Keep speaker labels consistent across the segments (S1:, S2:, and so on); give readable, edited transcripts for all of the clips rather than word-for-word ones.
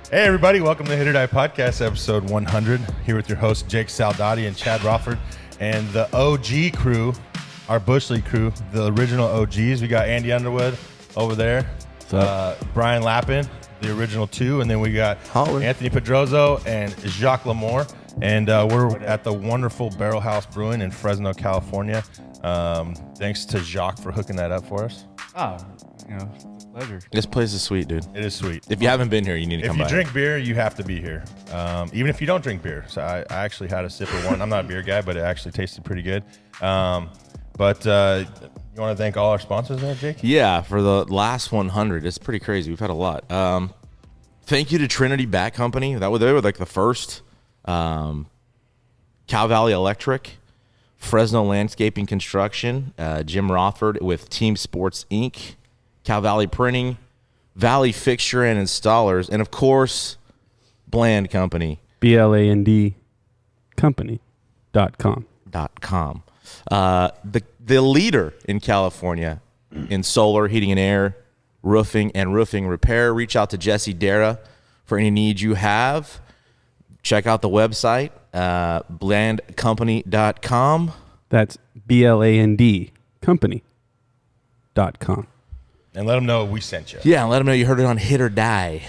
S1: Hey everybody, welcome to the HIT.OR.DIE podcast, episode 100. Here with your hosts Jake Saldati and Chad Rothford, and the OG crew, our Bush League crew, the original OGs. We got Andy Underwood over there, Brian Lappin, the original two, and then we got Anthony Pedrozo and Jacques Lamour. And we're at the wonderful Barrel House Brewing in Fresno, California. Thanks to Jacques for hooking that up for us.
S2: Oh, it's a pleasure.
S3: This place is sweet, dude.
S1: It is sweet.
S3: If you haven't been here, you need to come by.
S1: If you drink beer, you have to be here. Even if you don't drink beer. So I actually had a sip of one. I'm not a beer guy, but it actually tasted pretty good. You want to thank all our sponsors there, Jake?
S3: Yeah, for the last 100. It's pretty crazy. We've had a lot. Thank you to Trinity Bat Company. They were like the first. Cal Valley Electric, Fresno Landscaping Construction, Jim Rothford with Team Sports Inc., Cal Valley Printing, Valley Fixture and Installers, and of course, Bland Company.
S4: BLAND company.com.
S3: The leader in California in solar, heating and air, roofing, and roofing repair. Reach out to Jesse Darrah for any needs you have. Check out the website, blandcompany.com.
S4: That's BLAND company.com.
S1: And let them know we sent you.
S3: Yeah, let them know you heard it on HIT.OR.DIE.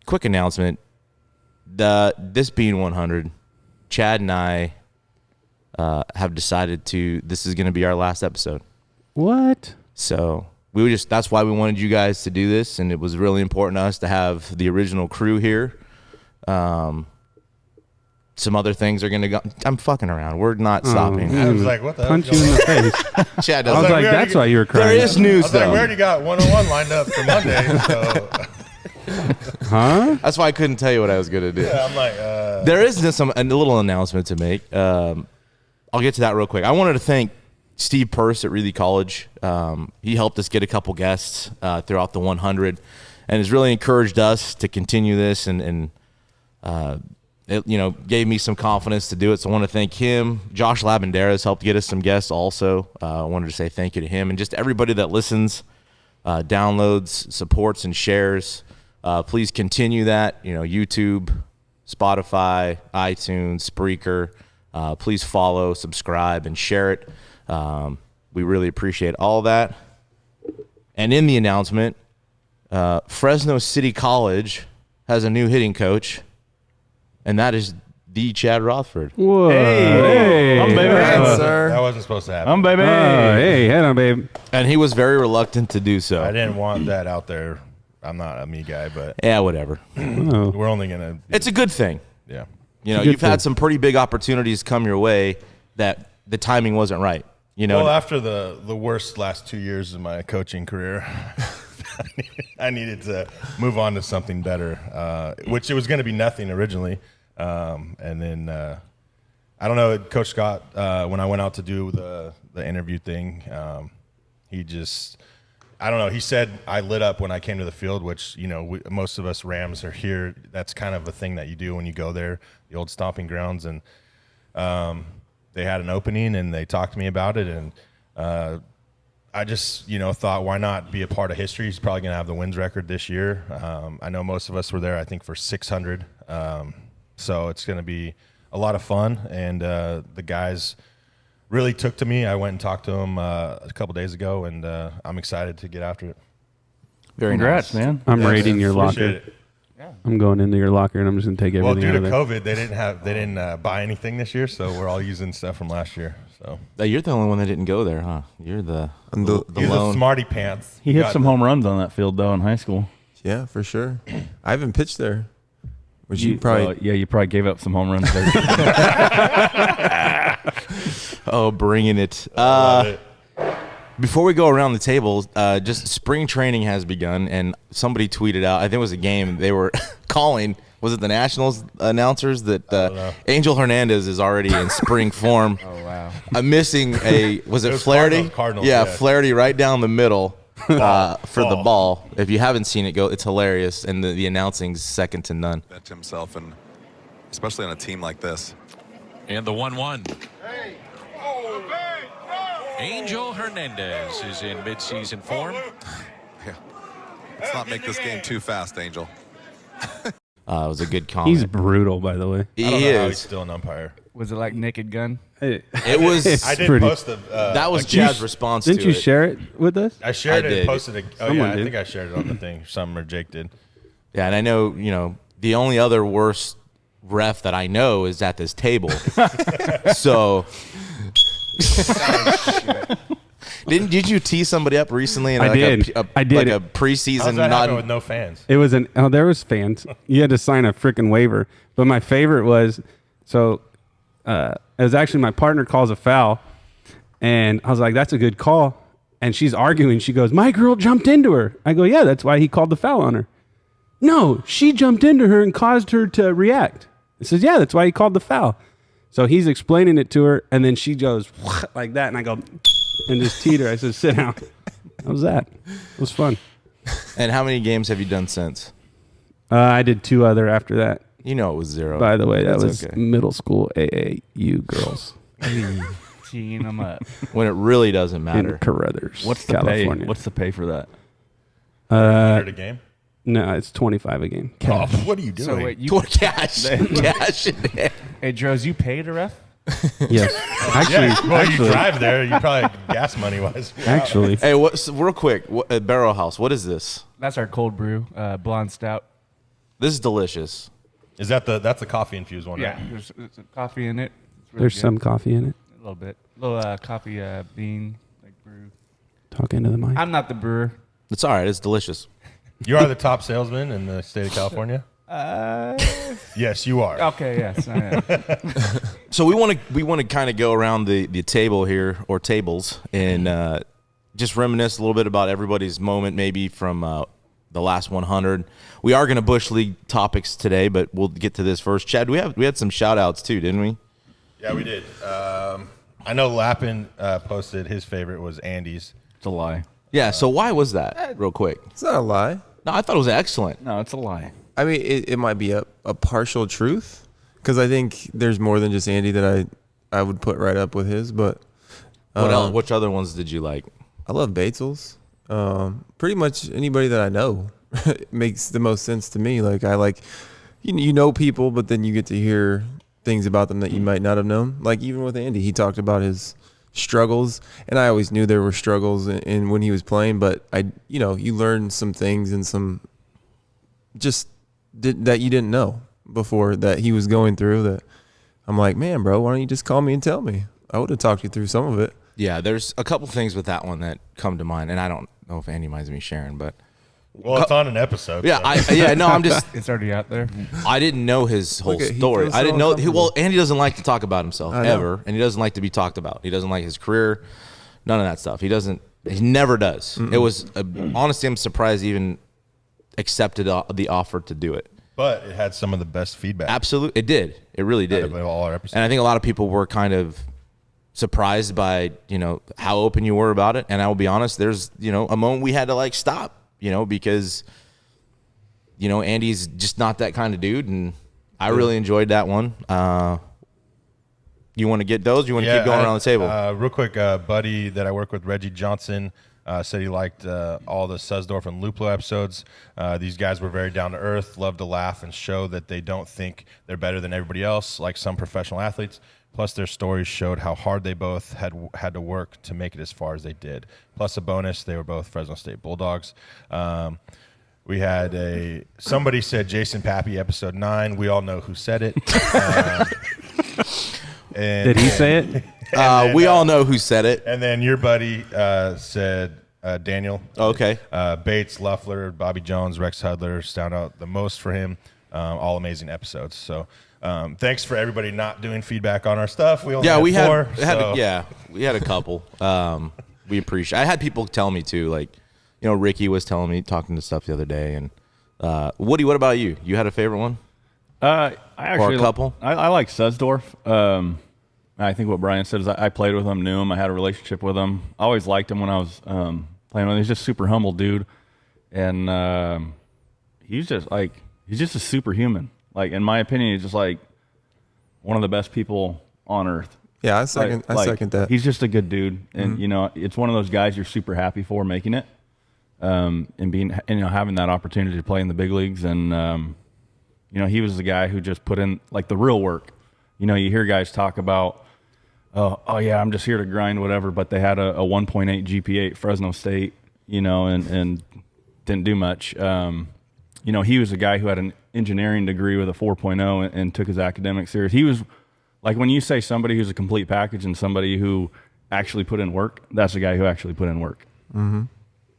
S3: Quick announcement. This being 100, Chad and I have decided this is going to be our last episode.
S4: What?
S3: So that's why we wanted you guys to do this, and it was really important to us to have the original crew here. Some other things are going to go. I'm fucking around. We're not stopping.
S1: I was like, what the hell?
S4: Punch you in the face.
S3: Chad
S4: I was like, that's why you were crying.
S3: There is news, though.
S1: We already got 101 lined up for Monday. So.
S4: Huh?
S3: That's why I couldn't tell you what I was going to do.
S1: Yeah, I'm like,
S3: There is a little announcement to make. I'll get to that real quick. I wanted to thank Steve Purse at Reilly College. He helped us get a couple guests throughout the 100 and has really encouraged us to continue this and it, gave me some confidence to do it. So I want to thank him. Josh Labendera has helped get us some guests also. I wanted to say thank you to him and just everybody that listens, downloads, supports, and shares. Please continue that. YouTube, Spotify, iTunes, Spreaker. Please follow, subscribe, and share it. We really appreciate all that. And in the announcement, Fresno City College has a new hitting coach, and that is the Chad Rothford.
S4: Whoa.
S2: Hey. I'm baby.
S1: Sir. That wasn't supposed to happen.
S2: I'm baby.
S4: Hey, head on, babe.
S3: And he was very reluctant to do so.
S1: I didn't want that out there. I'm not a me guy, but
S3: Yeah, whatever.
S4: Oh.
S1: we're only going to.
S3: It's a good thing.
S1: Yeah.
S3: You've had some pretty big opportunities come your way that the timing wasn't right.
S1: Well, after the worst last 2 years of my coaching career, I needed to move on to something better, which it was going to be nothing originally. And then, I don't know, Coach Scott, when I went out to do the interview thing, he said I lit up when I came to the field, which, most of us Rams are here. That's kind of a thing that you do when you go there, the old stomping grounds. And they had an opening and they talked to me about it. And I just, thought, why not be a part of history? He's probably going to have the wins record this year. I know most of us were there, I think, for 600. So it's going to be a lot of fun. And the guys really took to me. I went and talked to them a couple days ago, and I'm excited to get after it.
S3: Very
S2: Congrats,
S3: nice.
S2: man.
S4: I'm raiding your
S1: Appreciate
S4: locker.
S1: it.
S4: Yeah. I'm going into your locker, and I'm just going to take everything
S1: Well,
S4: out
S1: due
S4: of
S1: to
S4: there.
S1: COVID, they didn't buy anything this year, so we're all using stuff from last year. So
S3: You're the only one that didn't go there, huh? You're the
S1: he's
S3: lone.
S1: a smarty pants.
S2: He hit some home runs on that field, though, in high school.
S5: Yeah, for sure. I haven't pitched there. Which you probably...
S2: you probably gave up some home runs there.
S3: Oh, bringing it. Before we go around the table, just spring training has begun, and somebody tweeted out, I think it was a game, they were calling, was it the Nationals announcers, that Angel Hernandez is already in spring form.
S2: Oh, wow.
S3: I'm missing was it Flaherty?
S1: Cardinals,
S3: yeah,
S1: yeah.
S3: Flaherty right down the middle for the ball. If you haven't seen it, it's hilarious, and the announcing's second to none.
S6: Bench himself, and especially on a team like this.
S7: And the 1-1. Angel Hernandez is in midseason form.
S6: Yeah. Let's not make this game too fast, Angel.
S3: It was a good comment.
S4: He's brutal, by the way.
S3: He
S1: I don't know how he's
S3: is.
S1: still an umpire.
S2: Was it like Naked Gun?
S3: It was.
S1: I did
S4: pretty-
S1: post the.
S3: That was
S1: like,
S3: Chad's response
S4: Didn't
S3: to
S4: you
S3: it.
S4: share it with us?
S1: I shared
S3: I
S1: it
S3: did.
S1: and posted it. Oh
S4: Someone
S1: yeah, I
S4: did.
S1: think I shared it on the thing. Some or Jake did.
S3: Yeah, and I know, the only other worst ref that I know is at this table. So, did you tee somebody up recently? In
S4: I
S3: like
S4: did. I did.
S3: Like a
S1: How's
S3: preseason
S1: that
S3: not.
S1: happen with no fans?
S4: It was there was fans. You had to sign a freaking waiver. But my favorite was, it was actually my partner calls a foul, and I was like, that's a good call. And she's arguing. She goes, my girl jumped into her. I go, yeah, that's why he called the foul on her. No, she jumped into her and caused her to react. He says, yeah, that's why he called the foul. So he's explaining it to her, and then she goes like that, and I go and just teed her. I said, sit down. How was that? It was fun.
S3: And how many games have you done since?
S4: I did 2 other after that.
S3: You know it was 0.
S4: By the way, that
S3: That's
S4: was
S3: okay.
S4: middle school AAU girls
S2: Teeing them up.
S3: When it really doesn't
S4: in
S3: matter.
S4: Carruthers,
S2: What's the
S4: California.
S2: pay? What's the pay for that?
S1: 100 a game.
S4: No, it's 25 a game.
S1: Oh, what are you doing?
S2: So wait, you
S3: Cash. Cash.
S2: hey Dros, you paid a ref?
S4: Yes, actually,
S1: yeah, well, you drive there. You probably gas money wise.
S4: actually,
S3: Hey, real quick, Barrel House, what is this?
S2: That's our cold brew, blonde stout.
S3: This is delicious.
S1: Is that that's the coffee infused one?
S2: Yeah,
S1: Right?
S2: there's coffee in it. It's really
S4: there's
S2: good.
S4: some coffee in it.
S2: A little bit, little coffee bean like brew.
S4: Talk into the mic.
S2: I'm not the brewer.
S3: It's all right. It's delicious.
S1: You are the top salesman in the state of California. Yes, you are.
S2: Okay, yes, I am.
S3: So we want to kind of go around the table here, or tables, and just reminisce a little bit about everybody's moment, maybe from the last 100. We are going to Bush League topics today, but we'll get to this first. Chad, we had some shout outs too, didn't we?
S1: Yeah, we did. I know Lappin posted his favorite was Andy's.
S2: It's a lie.
S3: Yeah. So why was that, real quick?
S5: It's not a lie.
S3: No, I thought it was excellent.
S2: No, it's a lie.
S5: I mean, it might be a partial truth, because I think there's more than just Andy that I would put right up with his. But
S3: What else? Which other ones did you like?
S5: I love Batesels. Pretty much anybody that I know makes the most sense to me. Like, I like, you know people, but then you get to hear things about them that you might not have known. Like, even with Andy, he talked about his struggles, and I always knew there were struggles in when he was playing, but you learn some things and some just that you didn't know before that he was going through, that I'm like, man, bro, why don't you just call me and tell me? I would have talked you through some of it.
S3: Yeah, there's a couple things with that one that come to mind, and I don't know if Andy minds me sharing, but
S1: Well, it's on an episode.
S3: yeah,
S1: so.
S3: I'm just,
S2: It's already out there.
S3: I didn't know his whole
S5: Look at- he
S3: story.
S5: feels
S3: I didn't
S5: so
S3: know.
S5: uncomfortable.
S3: Andy doesn't like to talk about himself
S5: I know.
S3: ever, and he doesn't like to be talked about. He doesn't like his career, none of that stuff. He doesn't. He never does. It was honestly, I'm surprised he even accepted the offer to do it.
S1: But it had some of the best feedback.
S3: Absolutely, it did. It really did.
S1: Out of all our episodes.
S3: And I think a lot of people were kind of surprised by how open you were about it. And I will be honest, there's a moment we had to stop, because Andy's just not that kind of dude, and I really enjoyed that one. You want to get those? You want to keep going around the table?
S1: Real quick, buddy that I work with, Reggie Johnson, said he liked all the Suzdorf and Luplo episodes. These guys were very down to earth, love to laugh and show that they don't think they're better than everybody else, like some professional athletes. Plus, their stories showed how hard they both had to work to make it as far as they did. Plus, a bonus, they were both Fresno State Bulldogs. We had somebody said Jason Pappy, episode 9. We all know who said it.
S4: Did he say it?
S3: We all know who said it.
S1: And then your buddy said Daniel.
S3: Okay.
S1: Bates, Luffler, Bobby Jones, Rex Hudler stand out the most for him. All amazing episodes. So thanks for everybody not doing feedback on our stuff. We only
S3: We
S1: had 4.
S3: we had a couple. We appreciate. I had people tell me too, Ricky was telling me, talking to stuff the other day, and Woody, what about you? You had a favorite one?
S2: I actually
S3: Or a couple?
S2: I like Suzdorf. I think what Brian said is I played with him, knew him, I had a relationship with him. I always liked him when I was playing with him. He's just super humble dude, and he's just a superhuman. In my opinion, he's just one of the best people on earth.
S5: Yeah, I second that.
S2: He's just a good dude, and it's one of those guys you're super happy for making it, and being having that opportunity to play in the big leagues, and You know, he was the guy who just put in like the real work. You know, you hear guys talk about, oh yeah, I'm just here to grind whatever, but they had a 1.8 GPA at Fresno State, you know, and didn't do much. You know, he was a guy who had an engineering degree with a 4.0 and took his academics serious. He was like, when you say somebody who's a complete package and somebody who actually put in work, that's a guy who actually put in work.
S3: Mm-hmm.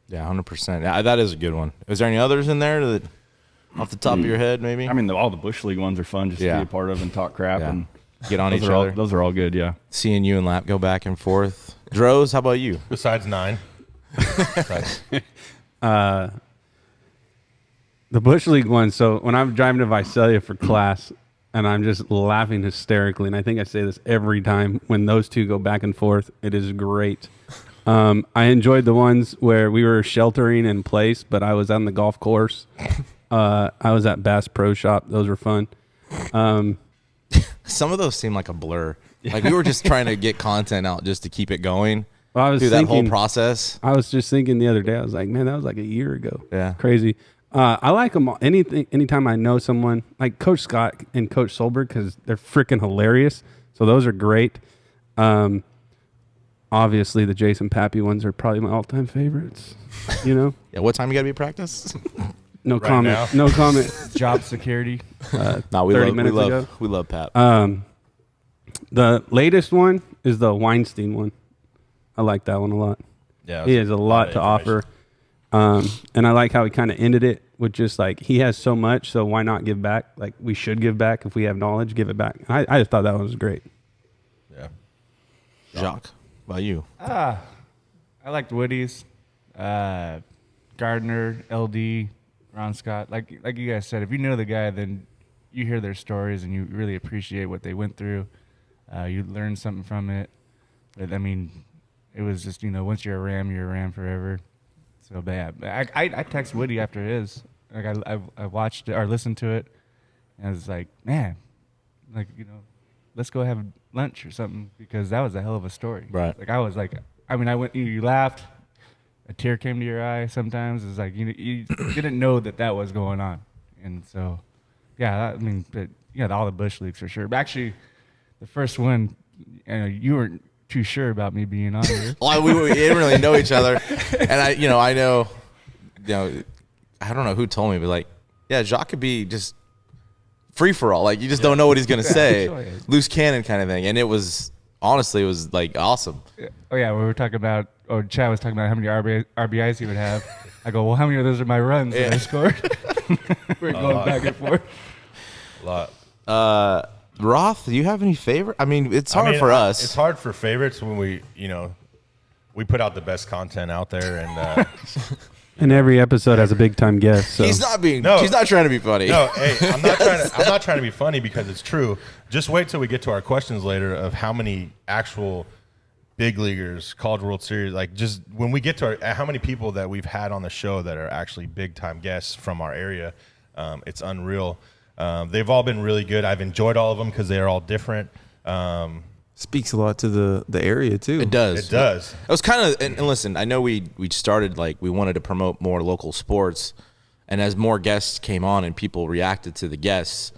S3: Yeah, 100%. Yeah, that is a good one. Is there any others in there that, off the top of your head, maybe?
S2: I mean, all the Bush League ones are fun just to be a part of and talk crap and
S3: get on each other.
S2: Those are all good, yeah.
S3: Seeing you and Lap go back and forth. Droz, how about you?
S1: Besides 9.
S4: The Bush League one. So when I'm driving to Visalia for class, and I'm just laughing hysterically, and I think I say this every time when those two go back and forth, it is great. I enjoyed the ones where we were sheltering in place, but I was on the golf course. I was at Bass Pro Shop. Those were fun.
S3: Some of those seem like a blur. Like we were just trying to get content out just to keep it going.
S4: Well, I was
S3: through
S4: thinking,
S3: that whole process.
S4: I was just thinking the other day, I was like, man, that was like a year ago.
S3: Yeah.
S4: Crazy. I like them all. Anytime I know someone, like Coach Scott and Coach Solberg, because they're freaking hilarious. So those are great. Obviously, the Jason Pappy ones are probably my all-time favorites. You know?
S3: Yeah, what time you got to be at practice?
S4: No
S1: Right
S4: comment.
S1: now.
S4: No comment.
S8: Job security.
S3: No, we
S4: 30 minutes ago.
S3: love Pap.
S4: The latest one is the Weinstein one. I like that one a lot.
S1: Yeah,
S4: He has a lot to offer. And I like how he kind of ended it with just like, he has so much, so why not give back? Like, we should give back. If we have knowledge, give it back. I just thought that one was great.
S1: Yeah.
S3: Jacques, how about you?
S8: I liked Woody's, Gardner, LD, Ron Scott. Like you guys said, if you know the guy, then you hear their stories and you really appreciate what they went through. You learn something from it. But I mean, it was just, you know, once you're a Ram forever. So bad. I text Woody after his. Like I watched it or listened to it, and I was like, man, like, you know, let's go have lunch or something, because that was a hell of a story.
S3: Right.
S8: Like I was like, I mean, you laughed, a tear came to your eye. Sometimes it's like you didn't know that was going on, and so yeah, I mean, but yeah, all the Bush Leagues for sure. But actually, the first one, you weren't too sure about me being on here.
S3: Well, we didn't really know each other, and I know, I don't know who told me, but like, yeah, Jacques could be just free for all. Like, you just don't know what he's gonna say, loose cannon kind of thing. And it was honestly, it was like awesome.
S8: Oh yeah, we were talking about. Oh, Chad was talking about how many RBIs he would have. I go, well, how many of those are my runs that I scored? We're going back and forth.
S1: A lot.
S3: Roth, do you have any favorite? I mean, it's hard for us.
S1: It's hard for favorites when we put out the best content out there, and
S4: And every episode has a big time guest. So.
S3: He's not trying to be funny.
S1: no, hey, I'm not trying to be funny, because it's true. Just wait till we get to our questions later of how many actual big leaguers, College World Series, like just when we get to how many people that we've had on the show that are actually big time guests from our area. It's unreal. They've all been really good. I've enjoyed all of them because they are all different.
S5: Speaks a lot to the area too.
S3: It does.
S1: It does.
S3: It was kind of, and listen, I know we started like we wanted to promote more local sports, and as more guests came on and people reacted to the guests,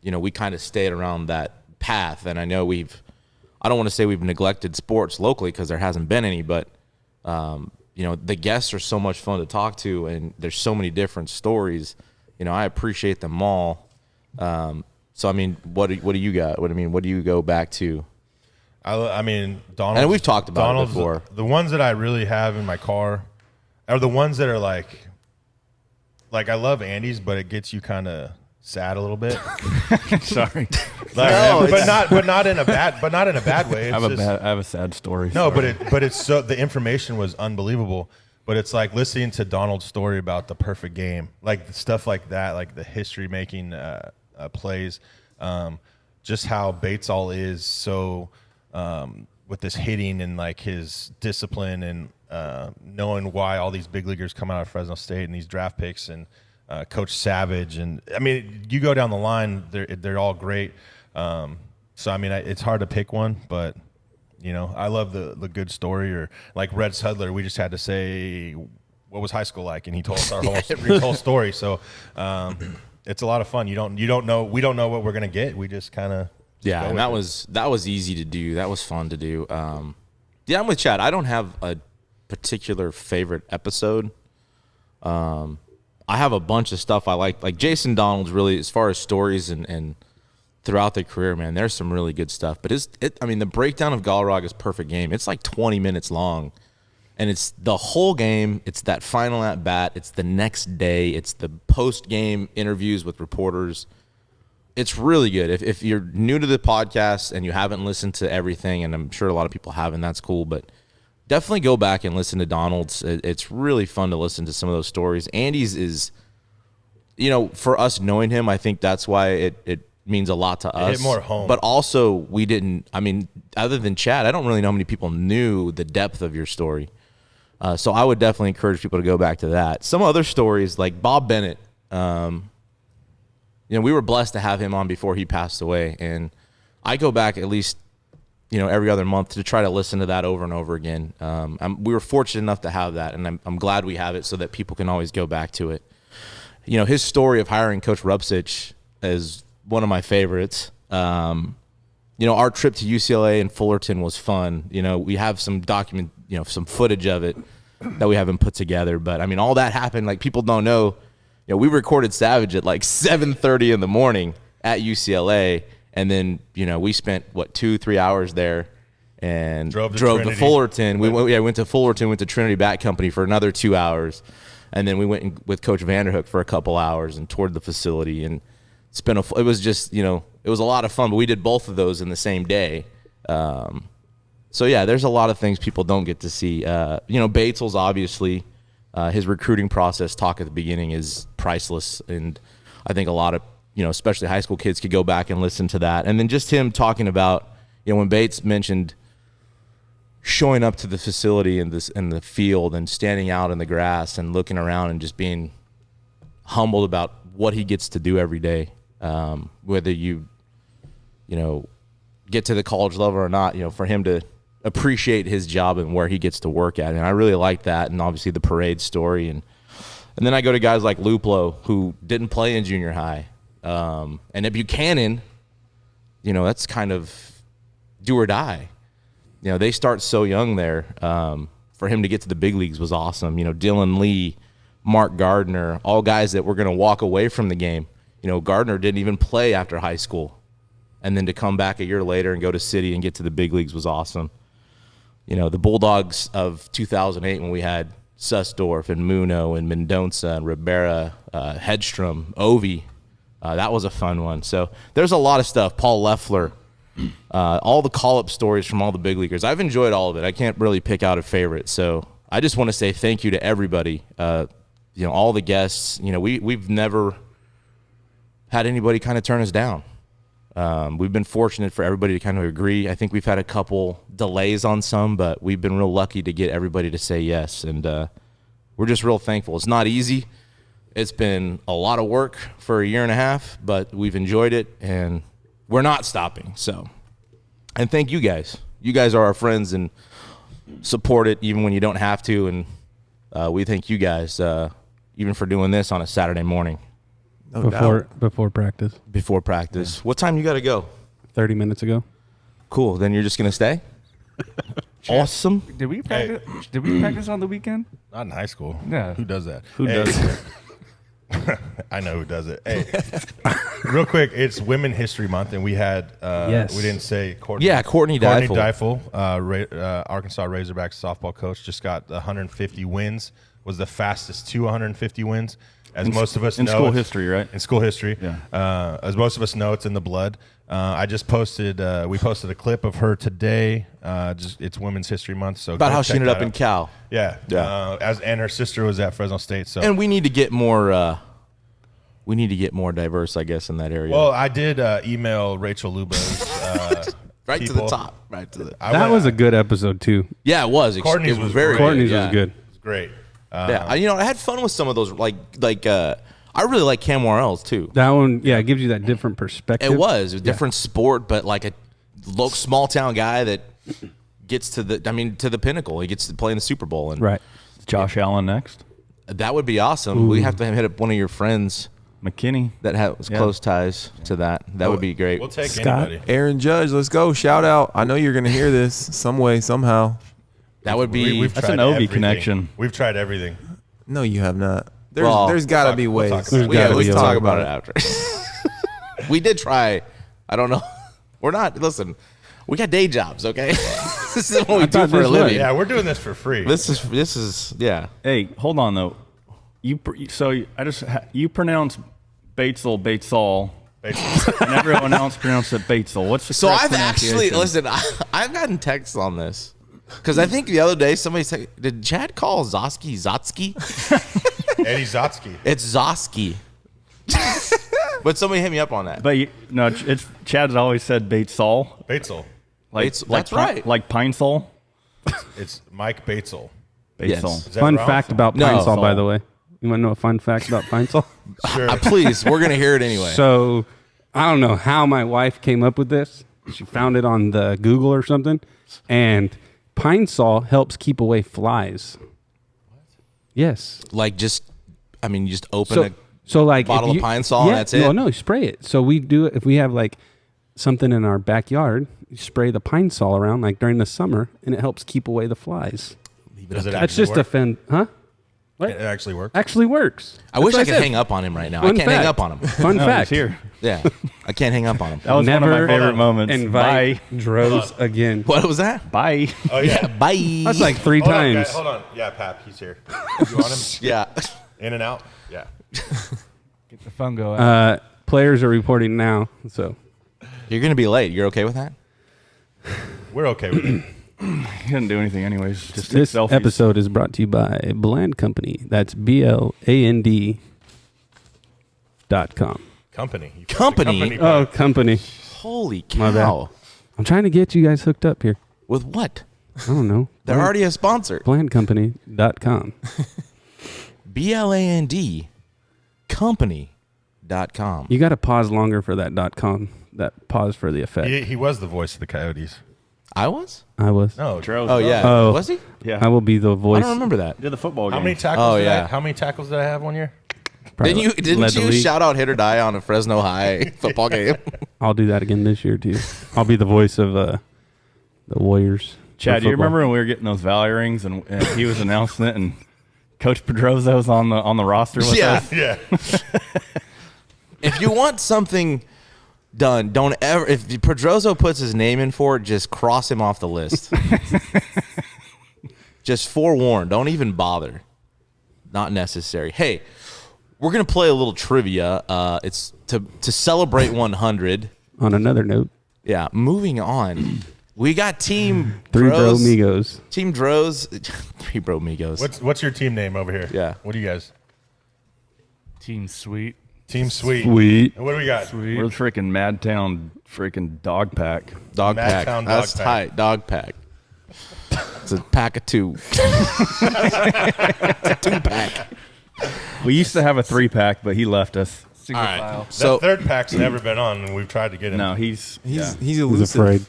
S3: you know, we kind of stayed around that path. And I know I don't want to say we've neglected sports locally, because there hasn't been any, but you know, the guests are so much fun to talk to, and there's so many different stories. You know, I appreciate them all. So I mean, what do you got? What do you go back to?
S1: I mean, Donald.
S3: And we've talked about it before.
S1: The ones that I really have in my car are the ones that are like I love Andy's, but it gets you kind of sad a little bit.
S2: Sorry.
S1: But not in a bad way. It's
S2: I have a sad story.
S1: No,
S2: Sorry.
S1: but it's so the information was unbelievable. But it's like listening to Donald's story about the perfect game, like stuff like that, like the history making plays, just how Bates all is so with this hitting and like his discipline and knowing why all these big leaguers come out of Fresno State and these draft picks and Coach Savage, and I mean, you go down the line, they're all great. So I mean, it's hard to pick one, but you know, I love the good story. Or like Red Sudler, we just had to say what was high school like, and he told us our whole story. So yeah, it's a lot of fun. We don't know what we're gonna get. We just kind of
S3: and that was easy to do. That was fun to do. Yeah, I'm with Chad. I don't have a particular favorite episode. I have a bunch of stuff I like Jason Donald's really, as far as stories and throughout their career, man, there's some really good stuff. But the breakdown of Galarraga's perfect game, it's like 20 minutes long. And it's the whole game. It's that final at bat. It's the next day. It's the post game interviews with reporters. It's really good. If you're new to the podcast and you haven't listened to everything, and I'm sure a lot of people haven't, that's cool. But definitely go back and listen to Donald's. It's really fun to listen to some of those stories. Andy's is, for us knowing him, I think that's why it means a lot to us.
S1: Hit more home.
S3: But also, we didn't, other than Chad, I don't really know how many people knew the depth of your story. So I would definitely encourage people to go back to that. Some other stories, like Bob Bennett, we were blessed to have him on before he passed away. And I go back at least, every other month to try to listen to that over and over again. We were fortunate enough to have that, and I'm glad we have it so that people can always go back to it. His story of hiring Coach Rupsich is one of my favorites. Our trip to UCLA and Fullerton was fun. We have some some footage of it that we haven't put together. But all that happened. Like, people don't know. We recorded Savage at like 7:30 in the morning at UCLA, and then we spent 2-3 hours there and drove to Fullerton. We went to Fullerton, went to Trinity Bat Company for another 2 hours, and then we went with Coach Vanderhook for a couple hours and toured the facility and spent it was just it was a lot of fun. But we did both of those in the same day. So yeah, there's a lot of things people don't get to see. Batesels, obviously, his recruiting process talk at the beginning is priceless, and I think a lot of especially high school kids could go back and listen to that. And then just him talking about when Bates mentioned showing up to the facility in the field and standing out in the grass and looking around and just being humbled about what he gets to do every day, whether you get to the college level or not. For him to appreciate his job and where he gets to work at. And I really like that. And obviously the parade story. And then I go to guys like Luplo, who didn't play in junior high. And at Buchanan, that's kind of do or die. They start so young there. For him to get to the big leagues was awesome. Dylan Lee, Mark Gardner, all guys that were going to walk away from the game. Gardner didn't even play after high school. And then to come back a year later and go to City and get to the big leagues was awesome. The Bulldogs of 2008, when we had Sussdorf and Muno and Mendoza and Ribera, Hedstrom, Ovi, that was a fun one. So there's a lot of stuff. Paul Leffler, all the call-up stories from all the big leaguers. I've enjoyed all of it. I can't really pick out a favorite. So I just want to say thank you to everybody. All the guests. We've never had anybody kind of turn us down. We've been fortunate for everybody to kind of agree. I think we've had a couple delays on some, but we've been real lucky to get everybody to say yes. And we're just real thankful. It's not easy. It's been a lot of work for a year and a half, but we've enjoyed it, and we're not stopping. So, and thank you guys. You guys are our friends and support it even when you don't have to. And we thank you guys even for doing this on a Saturday morning.
S4: Before practice.
S3: Before practice. Yeah. What time you got to go?
S4: 30 minutes ago.
S3: Cool. Then you're just going to stay? Awesome.
S8: Did we practice? Did we practice on the weekend?
S1: Not in high school.
S8: Yeah.
S1: Who does that?
S2: Who does it?
S1: I know who does it. Hey, real quick, it's Women History Month, and we had we didn't say Courtney.
S3: Yeah, Courtney
S1: Deifel, Arkansas Razorbacks softball coach, just got 150 wins. Was the fastest to 150 wins. As most of us know,
S2: in school history, right?
S1: In school history,
S2: yeah.
S1: As most of us know, it's in the blood. I just posted. We posted a clip of her today. It's Women's History Month, so
S3: about how she ended up in Cal.
S1: Yeah. And her sister was at Fresno State. So,
S3: and we need to get more. We need to get more diverse, I guess, in that area.
S1: Well, I did email Rachel Luba's
S3: right
S1: people.
S3: to the top. Right to the.
S4: That was a good episode too.
S3: Yeah, it was.
S1: Courtney's was very.
S4: Courtney's was good.
S1: It was great.
S3: Yeah, I had fun with some of those. I really like Cam Warrell's too.
S4: That one, it gives you that different perspective.
S3: It was a different sport, but like a small town guy that gets to the pinnacle. He gets to play in the Super Bowl. And
S4: right.
S2: Josh Allen next.
S3: That would be awesome.
S4: Ooh.
S3: We have to hit up one of your friends
S2: McKinney.
S3: that has close ties to that. That would be great.
S1: We'll take
S4: Scott?
S1: anybody.
S5: Aaron Judge, let's go. Shout out. I know you're gonna hear this some way, somehow.
S3: That would be.
S1: We've
S2: That's
S1: tried
S2: an Ovi
S1: everything.
S2: connection.
S1: We've tried everything.
S5: No, you have not.
S3: Well,
S5: There's got to be
S1: we'll
S5: ways.
S1: talk about it.
S4: There's gotta
S3: we
S4: be
S3: can
S4: a
S3: talk
S4: way.
S3: about it after. We did try. I don't know. We're not. Listen, we got day jobs. Okay, this is what we do
S4: thought
S3: for a
S4: this was-
S3: living.
S1: Yeah, we're doing this for free.
S3: This is yeah.
S2: Hey, hold on though. You pronounce Batesall. And everyone else pronounced it Batesall. What's the
S3: So
S2: correct
S3: I've actually
S2: pronunciation?
S3: I've gotten texts on this because I think the other day somebody said, "Did Chad call Zotsky?"
S1: Eddie Zotsky.
S3: It's Zosky. But somebody hit me up on that.
S2: But it's Chad's always said Batesall.
S1: Batesel.
S2: Like
S3: That's right.
S2: Like Pine Sol.
S1: It's Mike Batesel.
S3: Yes.
S2: Batesall.
S1: Is that
S4: Fun
S1: wrong?
S4: fact about
S3: No.
S4: Pine Sol, by the way. You want to know a fun fact about Pine Sol?
S1: Sure.
S3: Please, we're gonna hear it anyway.
S4: So I don't know how my wife came up with this. She found it on the Google or something. And Pine Sol helps keep away flies. Yes.
S3: Like you just open
S4: So like
S3: bottle
S4: if
S3: of Pine Sol and that's it?
S4: No, you spray it. So we do it if we have like something in our backyard. You spray the Pine Sol around like during the summer, and it helps keep away the flies.
S1: Does it
S4: That's
S1: actually
S4: just
S1: work?
S4: a fin, huh? What?
S1: It actually works.
S4: Actually works.
S3: I wish I
S4: That's
S3: could
S4: what
S3: hang up on him right now.
S4: Fun
S3: I can't hang
S4: fact.
S3: up on him.
S4: Fun
S2: No,
S4: fact.
S2: he's here.
S3: Yeah, I can't hang up on him.
S2: That was one of my
S4: Never
S2: favorite moments.
S4: Invite
S2: Bye.
S4: Droz again.
S3: What was that?
S2: Bye.
S1: Oh yeah.
S3: Bye.
S4: That's like 3
S1: Hold on,
S4: times.
S1: guys, hold on. Yeah, Pap, he's here. You want him?
S3: Yeah.
S1: In and out? Yeah.
S8: Get the fungo out.
S4: Players are reporting now. So
S3: You're gonna be late. You're okay with that?
S1: We're okay with it.
S2: He didn't do anything anyways. Just take
S4: this
S2: selfies.
S4: episode is brought to you by Bland Company. That's BLAND.com.
S1: Company. You
S3: Company?
S4: Oh, company.
S3: Holy
S4: My bad.
S3: cow!
S4: I'm trying to get you guys hooked up here.
S3: With what?
S4: I don't know.
S3: They're already a sponsor.
S4: Blandcompany.com.
S3: BLAND company.com.
S4: You got to pause longer for that .com. That pause for the effect.
S1: He was the voice of the Coyotes.
S3: I was?
S4: I was.
S1: No.
S2: Droz.
S3: Oh yeah.
S4: Oh.
S3: Was he?
S2: Yeah.
S4: I will be the
S3: I
S4: voice.
S3: don't remember that.
S2: Did the football
S1: How
S2: game.
S1: many tackles?
S3: Oh,
S1: did
S3: yeah.
S1: How many tackles did I have one year?
S4: Probably
S3: Didn't
S4: led the
S3: you
S4: league.
S3: shout out HIT.OR.DIE on a Fresno High football game?
S4: I'll do that again this year too. I'll be the voice of the Warriors.
S2: Chad,
S4: for
S2: do you
S4: football.
S2: remember when we were getting those Valley rings and he was announcing it and Coach Pedrozo's on the roster with
S3: Yeah.
S2: us?
S1: Yeah.
S3: If you want something done, don't ever. If Pedrozo puts his name in for it, just cross him off the list. Just forewarn. Don't even bother. Not necessary. Hey, we're gonna play a little trivia. It's to celebrate 100.
S4: On another note,
S3: Yeah. Moving on. We got Team
S4: three bro
S3: Droz.
S4: amigos.
S3: Team Droz. Three bro amigos.
S1: What's your team name over here?
S3: Yeah.
S1: What do you guys?
S8: Team Sweet.
S1: Team Sweet.
S4: Sweet.
S1: And what do we got?
S8: Sweet.
S2: We're the freaking Madtown freaking dog pack.
S3: Dog
S1: Mad
S3: pack.
S1: Town
S3: That's
S1: dog pack.
S3: tight. Dog pack. It's a pack of 2. It's a 2-pack.
S2: We used to have a 3-pack, but he left us.
S8: Single
S3: All right.
S8: file.
S1: That
S3: So
S1: third pack's never been on, and we've tried to get him.
S2: No, he's
S5: He's
S4: He's
S5: elusive.
S4: afraid.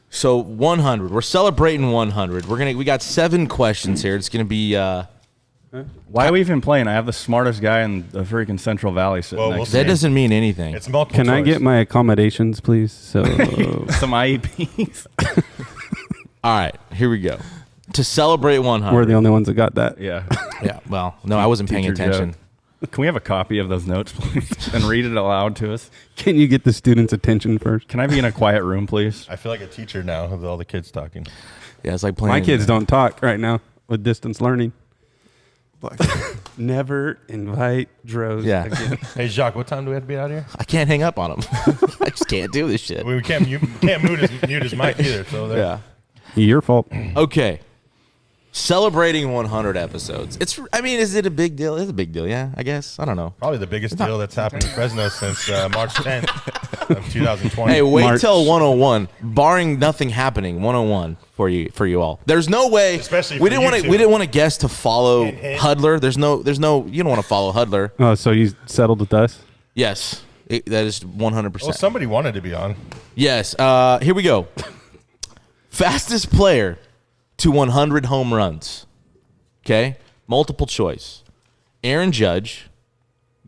S3: So 100. We're celebrating 100. We got 7 questions here. It's gonna be
S2: Why are we even playing? I have the smartest guy in the freaking Central Valley sitting
S1: Well, we'll
S2: next
S1: see.
S3: that
S2: to me.
S3: doesn't mean anything.
S1: It's multiple
S4: Can I
S1: choice.
S4: get my accommodations, please? So
S2: Some IEPs.
S3: All right, here we go. To celebrate 100.
S4: we're the only ones that got that.
S2: Yeah.
S3: Yeah. Well, no, I wasn't paying
S2: Teacher
S3: attention.
S2: joke. Can we have a copy of those notes, please, and read it aloud to us?
S4: Can you get the students' attention first?
S2: Can I be in a quiet room, please?
S1: I feel like a teacher now with all the kids talking.
S3: Yeah, it's like playing.
S4: My kids don't talk right now with distance learning.
S5: Like,
S4: Never invite Droz
S3: Yeah.
S4: again.
S1: Hey, Jacques, what time do we have to be out here?
S3: I can't hang up on them. I just can't do this shit.
S1: We can't mute his mic either. So there.
S3: Yeah.
S4: Your fault.
S3: Okay. Celebrating 100 episodes. Is it a big deal? It's a big deal, yeah, I guess. I don't know.
S1: Probably the biggest deal that's happened in Fresno since March 10th of 2020.
S3: Hey, wait
S4: March.
S3: till 101, barring nothing happening. 101 for you all. There's no way.
S1: Especially
S3: we
S1: for
S3: didn't
S1: you
S3: want to.
S1: two.
S3: We didn't want to guess to follow
S1: Hint, hint.
S3: Hudler. There's no. You don't want to follow Hudler.
S4: Oh, so you settled with us?
S3: Yes, that is 100%.
S1: Well, somebody wanted to be on.
S3: Yes. Here we go. Fastest player to 100 home runs. Okay. Multiple choice. Aaron Judge,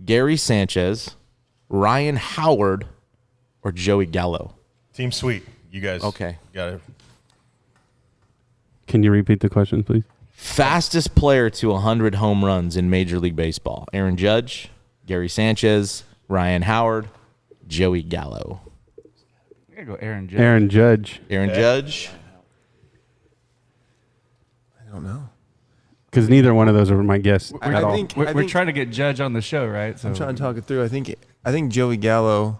S3: Gary Sanchez, Ryan Howard, or Joey Gallo?
S1: Team Sweet. You guys.
S3: Okay.
S1: Got it.
S4: Can you repeat the question, please?
S3: Fastest player to 100 home runs in Major League Baseball. Aaron Judge, Gary Sanchez, Ryan Howard, Joey Gallo.
S8: I gotta go Aaron Judge.
S4: Aaron Judge.
S3: Aaron Judge.
S5: I don't know.
S4: Because neither one of those are my guess at all.
S8: We're trying to get Judge on the show, right? So
S5: I'm trying to talk it through. I think Joey Gallo,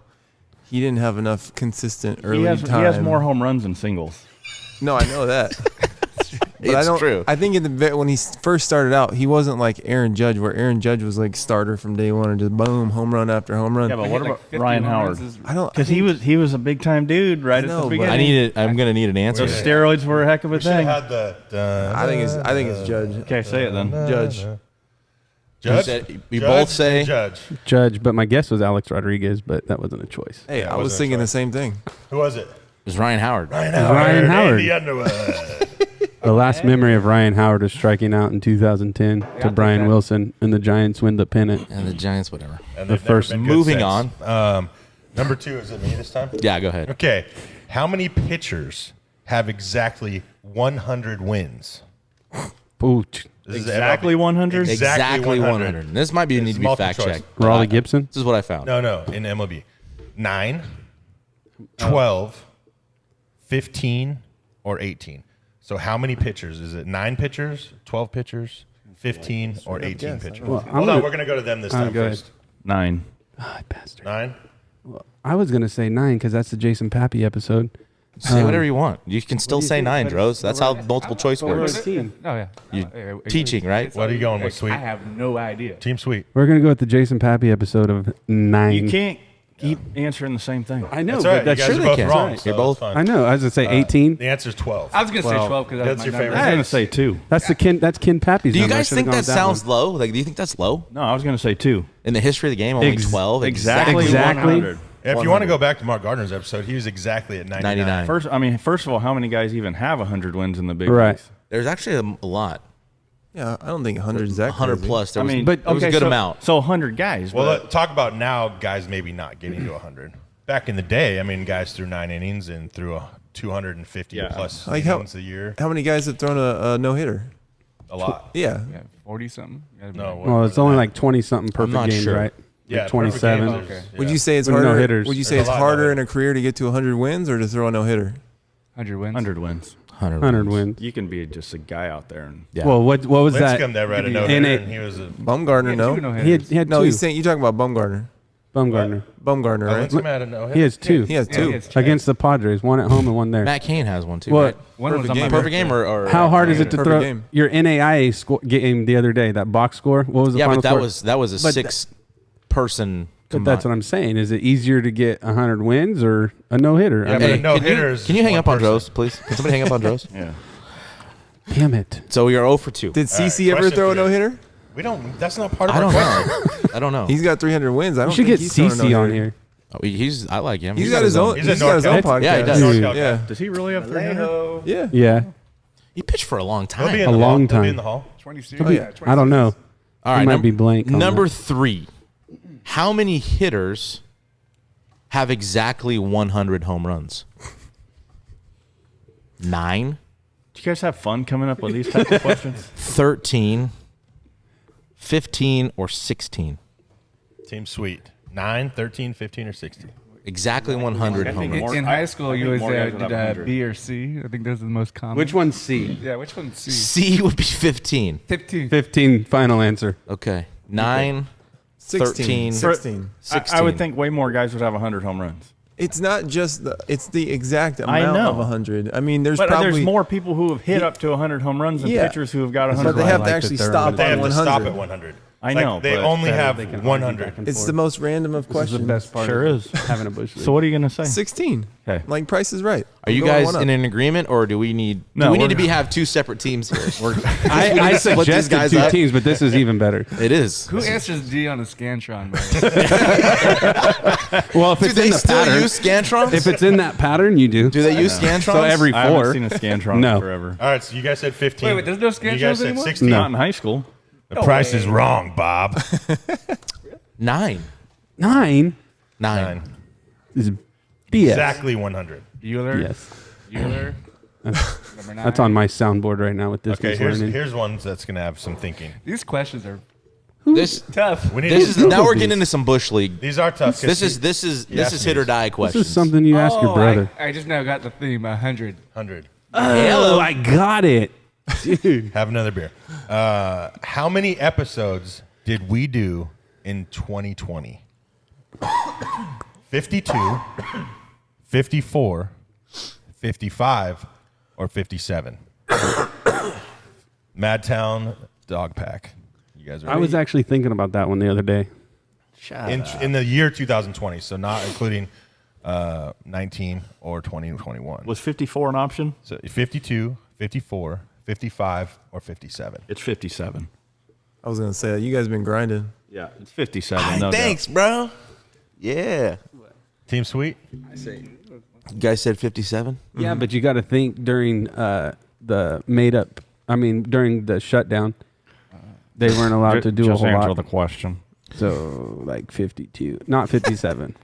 S5: he didn't have enough consistent early time.
S2: He has more home runs than singles.
S5: No, I know that. But
S3: It's
S5: I don't,
S3: true.
S5: I think when he first started out, he wasn't like Aaron Judge, where Aaron Judge was like starter from day one and just boom, home run after home run.
S2: Yeah, but what about
S8: 50
S2: Ryan
S8: home
S2: Howard?
S8: runs is-
S5: I don't
S2: Because he was a big time dude right
S5: I know,
S2: at the
S5: but
S2: beginning.
S3: I'm gonna need an answer.
S2: So steroids were a heck of a
S1: We should have
S2: thing.
S1: had the.
S5: I think it's Judge.
S2: Okay, say it then.
S5: Judge.
S1: Judge.
S3: We both say
S1: Judge.
S4: Judge, but my guess was Alex Rodriguez, but that wasn't a choice.
S5: Hey,
S1: Yeah,
S5: I
S1: it
S5: was
S1: wasn't
S5: thinking
S1: a
S5: the same thing.
S1: Who was it?
S3: it was Ryan Howard.
S4: Ryan Howard.
S1: Andy Underwood.
S4: The last memory of Ryan Howard is striking out in 2010 to Brian Wilson, and the Giants win the pennant.
S3: And the Giants, whatever.
S1: And
S4: The
S1: they've never
S4: first-
S1: been good
S3: moving
S1: since. Number 2, is it me this time?
S3: Yeah, go ahead.
S1: Okay. How many pitchers have exactly 100 wins?
S4: Ooh,
S1: This is
S2: Exactly
S1: MLB.
S2: 100?
S3: Exactly 100. This might need to be
S1: multiple
S3: fact
S1: choice.
S3: checked.
S4: Raleigh Gibson.
S3: This is what I found.
S1: No, in MLB. 9, 12, 15, or 18. So how many pitchers? Is it 9 pitchers, 12 pitchers, 15, or 18 pitchers?
S4: Well,
S1: Hold on, we're going to go to them this time
S4: go ahead.
S1: first.
S2: 9.
S4: Ah, bastard.
S1: 9?
S4: I was gonna say 9 because that's the Jason Pappy episode.
S3: Say whatever you want. You can still say 9, Dros. That's how multiple choice works.
S4: Team.
S8: Oh yeah.
S3: You're teaching, right?
S1: What are you going with, Sweet?
S8: I have no idea.
S1: Team Sweet.
S4: We're gonna go with the Jason Pappy episode of 9.
S2: You can't keep answering the same thing.
S4: I know,
S1: That's all right.
S4: but that's
S1: You guys
S4: sure
S1: are
S4: they
S1: both
S4: can.
S1: wrong.
S3: You're
S1: So
S3: both-
S1: it's fine.
S4: I know. I was gonna say 18.
S1: The answer is 12.
S8: I was gonna say 12 because
S1: That's
S8: that's
S1: your
S8: my
S1: favorite.
S8: number.
S2: I was going to say 2.
S4: That's Ken Pappy's
S3: Do you
S4: number. I
S3: guys
S4: should've
S3: think
S4: gone
S3: that
S4: with
S3: sounds
S4: one.
S3: low? Like, do you think that's low?
S2: No, I was going to say 2.
S3: In the history of the game, only 12?
S2: Exactly.
S4: Exactly.
S2: 100.
S1: If you want to go back to Mark Gardner's episode, he was exactly at 99.
S3: 99.
S2: First of all, how many guys even have 100 wins in the big
S4: Right.
S2: leagues?
S3: There's actually a lot.
S5: Yeah, I don't think 100 is that
S3: 100
S5: crazy.
S3: plus. There
S2: I
S3: was,
S2: mean,
S3: but there was a good
S2: so,
S3: amount.
S2: So 100 guys.
S1: Well,
S2: but-
S1: talk about now guys maybe not getting to 100. Back in the day, I mean, guys threw 9 innings and threw 250
S2: Yeah.
S1: plus
S5: Like how-
S1: innings a year.
S5: How many guys have thrown a no-hitter?
S1: A lot.
S5: Yeah.
S8: Yeah, 40 something.
S1: No,
S4: Well, it's only like 20 something perfect
S3: not
S4: games,
S3: sure.
S4: right?
S1: yeah,
S4: Like 27.
S1: perfect games,
S5: Would
S1: yeah.
S5: you say it's
S4: With no
S5: harder?
S4: hitters.
S5: Would you say
S1: There's
S5: it's
S1: a lot of
S5: harder
S1: no
S5: in a career to get to 100 wins or to throw a no hitter?
S8: 100 wins.
S2: 100 wins.
S4: 100 wins.
S2: You can be just a guy out there. And
S3: Yeah.
S4: Well, what was that?
S1: Lincecum never had a
S8: In
S1: no hitter,
S4: it-
S1: and he was a.
S5: Bumgarner, no.
S4: He had
S5: No,
S4: two.
S5: he's saying you're talking about Bumgarner.
S4: Bumgarner.
S5: Bumgarner, right?
S1: Lincecum had a no hitter.
S4: He has 2
S5: He has
S8: Yeah,
S5: two.
S8: he has
S4: against the Padres. One at home and one there.
S3: Matt Cain has one too.
S4: What?
S3: Right?
S8: One was
S5: Perfect
S8: on my
S5: game.
S3: Perfect game or
S4: How hard is it to
S5: Perfect
S4: throw
S5: game.
S4: your NAIA game the other day? That box score. What was the
S3: Yeah,
S4: final
S3: but
S4: score?
S3: that was a
S4: But
S3: 6-person.
S4: But that's what I'm saying. Is it easier to get 100 wins or a no hitter?
S1: Yeah, but
S3: Hey,
S1: a no
S3: can you-
S1: hitter is
S3: Can you hang
S1: one
S3: up on
S1: person.
S3: Dros, please? Can somebody hang up on Dros?
S2: yeah.
S4: Damn it!
S3: So you're 0 for 2.
S5: Did CC
S1: All right,
S5: ever
S1: question
S5: throw a
S1: for you.
S5: no hitter?
S1: We don't. That's not part of
S3: I
S1: our
S3: don't
S1: question.
S3: know. I don't know.
S5: He's got 300 wins. I
S4: You
S5: don't
S4: should
S5: think
S4: get
S5: he's thrown a
S4: CC on
S5: no-hitter.
S4: here.
S3: Oh, I like him.
S5: He's got his own.
S1: He's
S5: He's
S1: a
S5: got his own
S1: NorCal.
S5: podcast.
S3: Yeah, he does.
S4: Dude.
S5: Yeah.
S2: Does he really have 300?
S5: Yeah.
S4: Yeah.
S3: He pitched for a long
S1: He'll
S3: time.
S1: be in
S4: A
S1: the
S4: long
S1: hall. He'll
S4: time.
S1: be in the hall.
S8: 20 series.
S5: Oh, yeah.
S4: I don't know.
S3: All
S4: He
S3: right,
S4: might be blank on
S3: Number
S4: that.
S3: 3. How many hitters have exactly 100 home runs? 9,
S2: Do you guys have fun coming up with these type of questions?
S3: 13, 15, or 16?
S1: Team Sweet. 9, 13, 15, or 16.
S3: Exactly 100 home
S2: think
S3: runs.
S2: more-
S8: In high school,
S2: I
S8: you
S2: think
S8: always
S2: more guys would have
S8: did
S2: 100.
S8: B or C. I think those are the most common.
S4: Which one's C?
S8: Yeah, which one's C?
S3: C would be 15.
S8: 15.
S4: 15. Final answer.
S3: Okay. 9, 13,
S5: 16.
S3: 16.
S2: I would think way more guys would have 100 home runs.
S5: It's not just it's the exact
S2: I
S5: amount
S2: know.
S5: of 100. I mean, there's
S2: But
S5: probably
S2: there's more people who have hit up to 100 home runs than
S5: Yeah.
S2: pitchers who have got 100.
S5: but they
S4: I
S5: have
S4: like
S5: to
S4: that
S5: actually
S4: they're
S5: stop
S1: They
S5: on
S1: have to
S5: 100.
S1: stop at 100.
S2: I
S1: Like,
S2: know,
S1: They
S2: but
S1: only have
S4: they can argue
S1: 100.
S4: back and
S5: It's
S4: forth.
S5: the most random of
S4: This is
S5: questions.
S4: the best part.
S2: Sure
S4: of
S2: is.
S4: having a bush league.
S2: So what are you gonna say?
S5: 16.
S2: Okay.
S5: Like Price is Right.
S3: Are you
S5: Going
S3: guys
S5: one up.
S3: in an agreement, or do we need
S2: No,
S3: we need
S2: we're-
S3: to have 2 separate teams here?
S4: I
S3: to split these
S4: suggested
S3: guys
S4: 2
S3: up?
S4: teams, but this is even better.
S3: It is.
S8: Who answers D on a Scantron? By the way?
S4: Well, if
S3: Do
S4: it's
S3: they
S4: in the
S3: still
S4: pattern,
S3: use Scantrons?
S4: if it's in that pattern, you do.
S3: Do they use Scantrons?
S4: So every
S2: I haven't
S4: 4.
S2: seen a Scantron
S4: No.
S2: in forever.
S1: All right, so you guys said 15.
S8: Wait, there's no
S1: You
S8: Scantrons
S1: guys said
S8: anymore?
S1: 16.
S2: Not in high school.
S1: The price is wrong, Bob.
S3: 9.
S4: 9
S3: 9.
S4: is BS.
S1: Exactly 100.
S8: Bueller.
S4: Yes.
S8: Bueller. Number 9.
S4: That's on my soundboard right now with this.
S1: Okay, here's one that's gonna have some thinking.
S8: These questions are
S3: This
S8: tough.
S1: We need
S3: this is
S1: to-
S3: now we're getting into some bush league.
S1: These are tough. 'cause
S3: This is hit or die
S4: This
S3: questions.
S4: is something you ask your brother.
S8: I just now got the theme 100.
S1: 100.
S4: Oh, I got it. Dude.
S1: Have another beer. How many episodes did we do in 2020? 52, 54, 55, or 57? Madtown Dog Pack. You guys are
S4: I was actually thinking about that one the other day.
S1: in the year 2020, so not including 19 or 2021.
S2: Was 54 an option?
S1: So 52, 54, 55, or 57?
S2: It's 57.
S5: I was gonna say you guys been grinding.
S2: Yeah, it's 57. No
S3: Thanks, bro. Yeah.
S1: Team Sweet?
S3: You guys said 57?
S4: Yeah, but you got to think during during the shutdown, they weren't allowed to do a
S2: Just
S4: whole
S2: answer
S4: lot.
S2: the question.
S4: So like 52, not 57.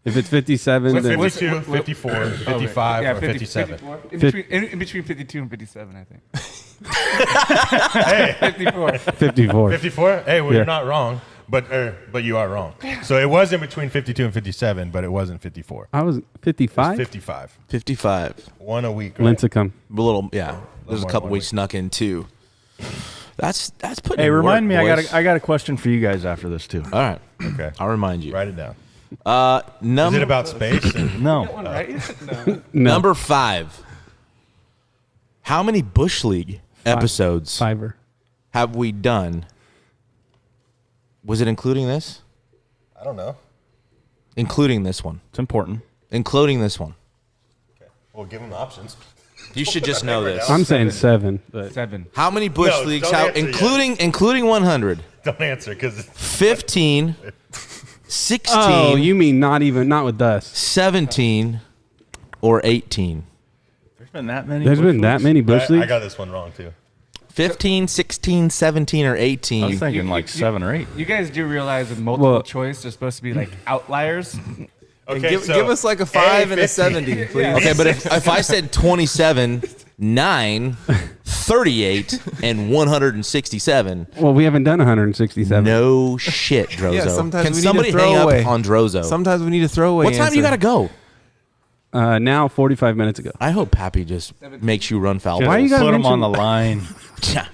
S4: If it's 57, then
S1: 52, 54, 55, or 57?
S8: 54. In between 52 and 57, I think.
S1: Hey,
S8: 54.
S4: 54.
S1: 54? Hey, well,
S4: Yeah.
S1: you're not wrong, but you are wrong. So it was in between 52 and 57, but it wasn't 54.
S4: I was 55.
S1: 55.
S3: 55.
S1: One a week. Right?
S4: Lincecum.
S3: A little, yeah. There's a
S1: more
S3: couple
S1: than
S3: we
S1: 1 week.
S3: snuck in too. That's putting
S2: Hey,
S3: in
S2: remind me.
S3: work, boys.
S2: I got a question for you guys after this too.
S3: All right.
S1: Okay.
S3: I'll remind you.
S1: Write it down.
S3: Number
S1: Is it about space?
S2: No,
S4: No.
S3: Number 5. How many Bush League episodes
S4: Fiver.
S3: have we done? Was it including this?
S1: I don't know.
S3: Including this one.
S2: it's important.
S3: Including this one.
S1: Okay. Well, give them the options.
S3: You should just know this.
S4: I'm saying 7. But
S8: 7.
S3: How many Bush
S1: No,
S3: Leagues
S1: don't
S3: have,
S1: answer
S3: including 100?
S1: Don't answer because
S3: 15, 16,
S4: oh, you mean not with us?
S3: 17, or 18?
S2: There's been that many.
S4: There's been that many Bush
S1: I
S4: Leagues.
S1: got this one wrong too.
S3: 15, 16, 17, or
S2: I
S3: 18?
S2: was thinking like 7 or 8.
S8: You guys do realize that multiple
S4: Well-
S8: choice are supposed to be like outliers?
S1: Okay,
S5: Give
S1: so
S5: us like a 5 and a
S1: 50.
S5: 70, please.
S3: Okay, but if I said 27, 9, 38, and 167,
S4: Well, we haven't done 167.
S3: no shit, Drozo.
S5: Yeah, sometimes
S3: Can
S5: we need
S3: somebody
S5: to
S3: hang
S5: throw
S3: up
S5: away.
S3: on Drozo?
S5: Sometimes we need a throwaway.
S3: What time you got to go?
S4: Now 45 minutes ago.
S3: I hope Pappy just makes you run foul.
S2: Just
S4: Why you gotta
S2: put them
S4: mention-
S2: on the line?
S3: Yeah.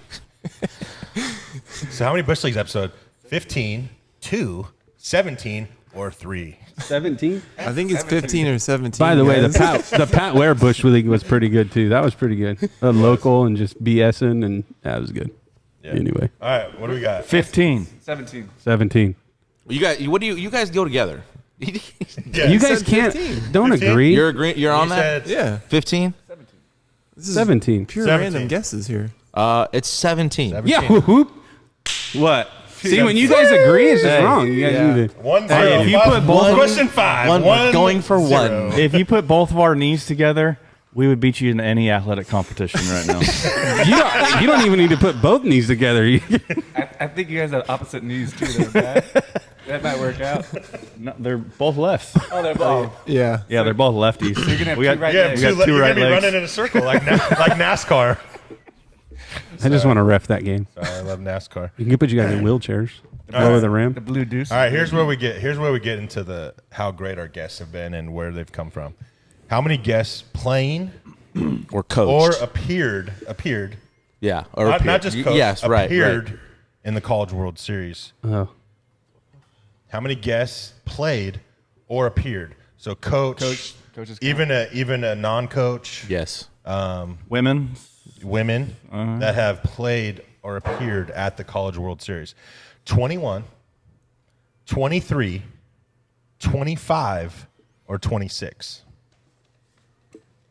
S1: So how many Bush Leagues episode? 15, 2, 17, or 3?
S4: 17.
S5: I think it's 15 or 17.
S4: By the way,
S5: guys.
S4: the Pat Ware Bush League was pretty good too. That was pretty good. Local and just BSing, and that was good.
S1: Yeah.
S4: Anyway,
S1: All right, what do we got?
S2: 15.
S8: 17.
S4: 17.
S3: You guys, you guys go together?
S1: Yeah,
S4: You guys
S5: said
S4: can't
S5: 15.
S4: don't
S1: 15?
S4: agree.
S3: You're on
S1: You
S3: that?
S1: said
S5: Yeah.
S3: 15?
S5: This is
S4: 17.
S5: pure
S1: 17.
S5: random guesses here.
S3: It's 17.
S1: 17.
S4: Yeah. Whoop, whoop. What? See, when you guys agree, it's just wrong. You guys
S5: Yeah.
S4: need to.
S1: 1
S2: Hey,
S1: 0.
S2: if you put both-
S1: Question 5.
S3: one- going for 1.
S2: If you put both of our knees together, we would beat you in any athletic competition right now.
S4: You don't even need to put both knees together.
S8: I think you guys have opposite knees too, though, Pat. That might work out.
S2: No, they're both lefts.
S8: Oh, they're both.
S5: Yeah.
S2: Yeah, they're both lefties.
S8: You're going to have
S2: We
S8: two
S2: got-
S8: right
S1: Yeah,
S8: legs.
S2: got two
S1: you're
S2: right
S1: gonna be
S2: legs.
S1: running in a circle like NASCAR.
S4: I just want to ref that game.
S1: Sorry, I love NASCAR.
S4: You can put you guys in wheelchairs. Lower the rim.
S8: The blue deuce.
S1: All right, here's where we get into the how great our guests have been and where they've come from. How many guests playing
S3: Or coached.
S1: or appeared
S3: yeah. Or
S1: not
S3: appeared.
S1: just coached,
S3: Yes, right.
S1: appeared
S3: Right.
S1: in the College World Series.
S4: Oh,
S1: How many guests played or appeared? So coach
S8: Coaches
S1: even a non-coach,
S3: Yes.
S2: Women.
S1: women that have played or appeared at the College World Series. 21, 23, 25, or 26.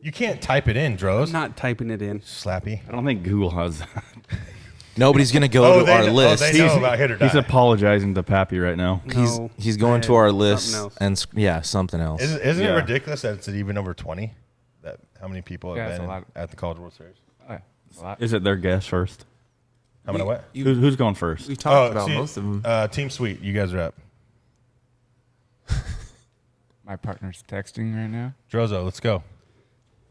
S1: You can't type it in, Dros.
S4: I'm not typing it in.
S1: Slappy.
S2: I don't think Google has that.
S3: Nobody's going to go to our list.
S1: they know about hit or die.
S2: He's apologizing to Pappy right now.
S4: No,
S3: He's going
S4: I
S3: to our
S4: had
S3: list
S4: something else.
S3: and something else.
S1: Isn't
S2: Yeah.
S1: it ridiculous that it's even over 20? That how many people
S8: Yeah,
S1: have
S8: it's
S1: been
S8: a lot.
S1: at the College World Series?
S8: Oh, yeah. That's a lot.
S2: Is it their guess first?
S1: How many what?
S2: Who's going first?
S5: We've talked about
S1: see,
S5: most of them.
S1: Team Sweet, you guys are up.
S8: My partner's texting right now.
S1: Drozo, let's go.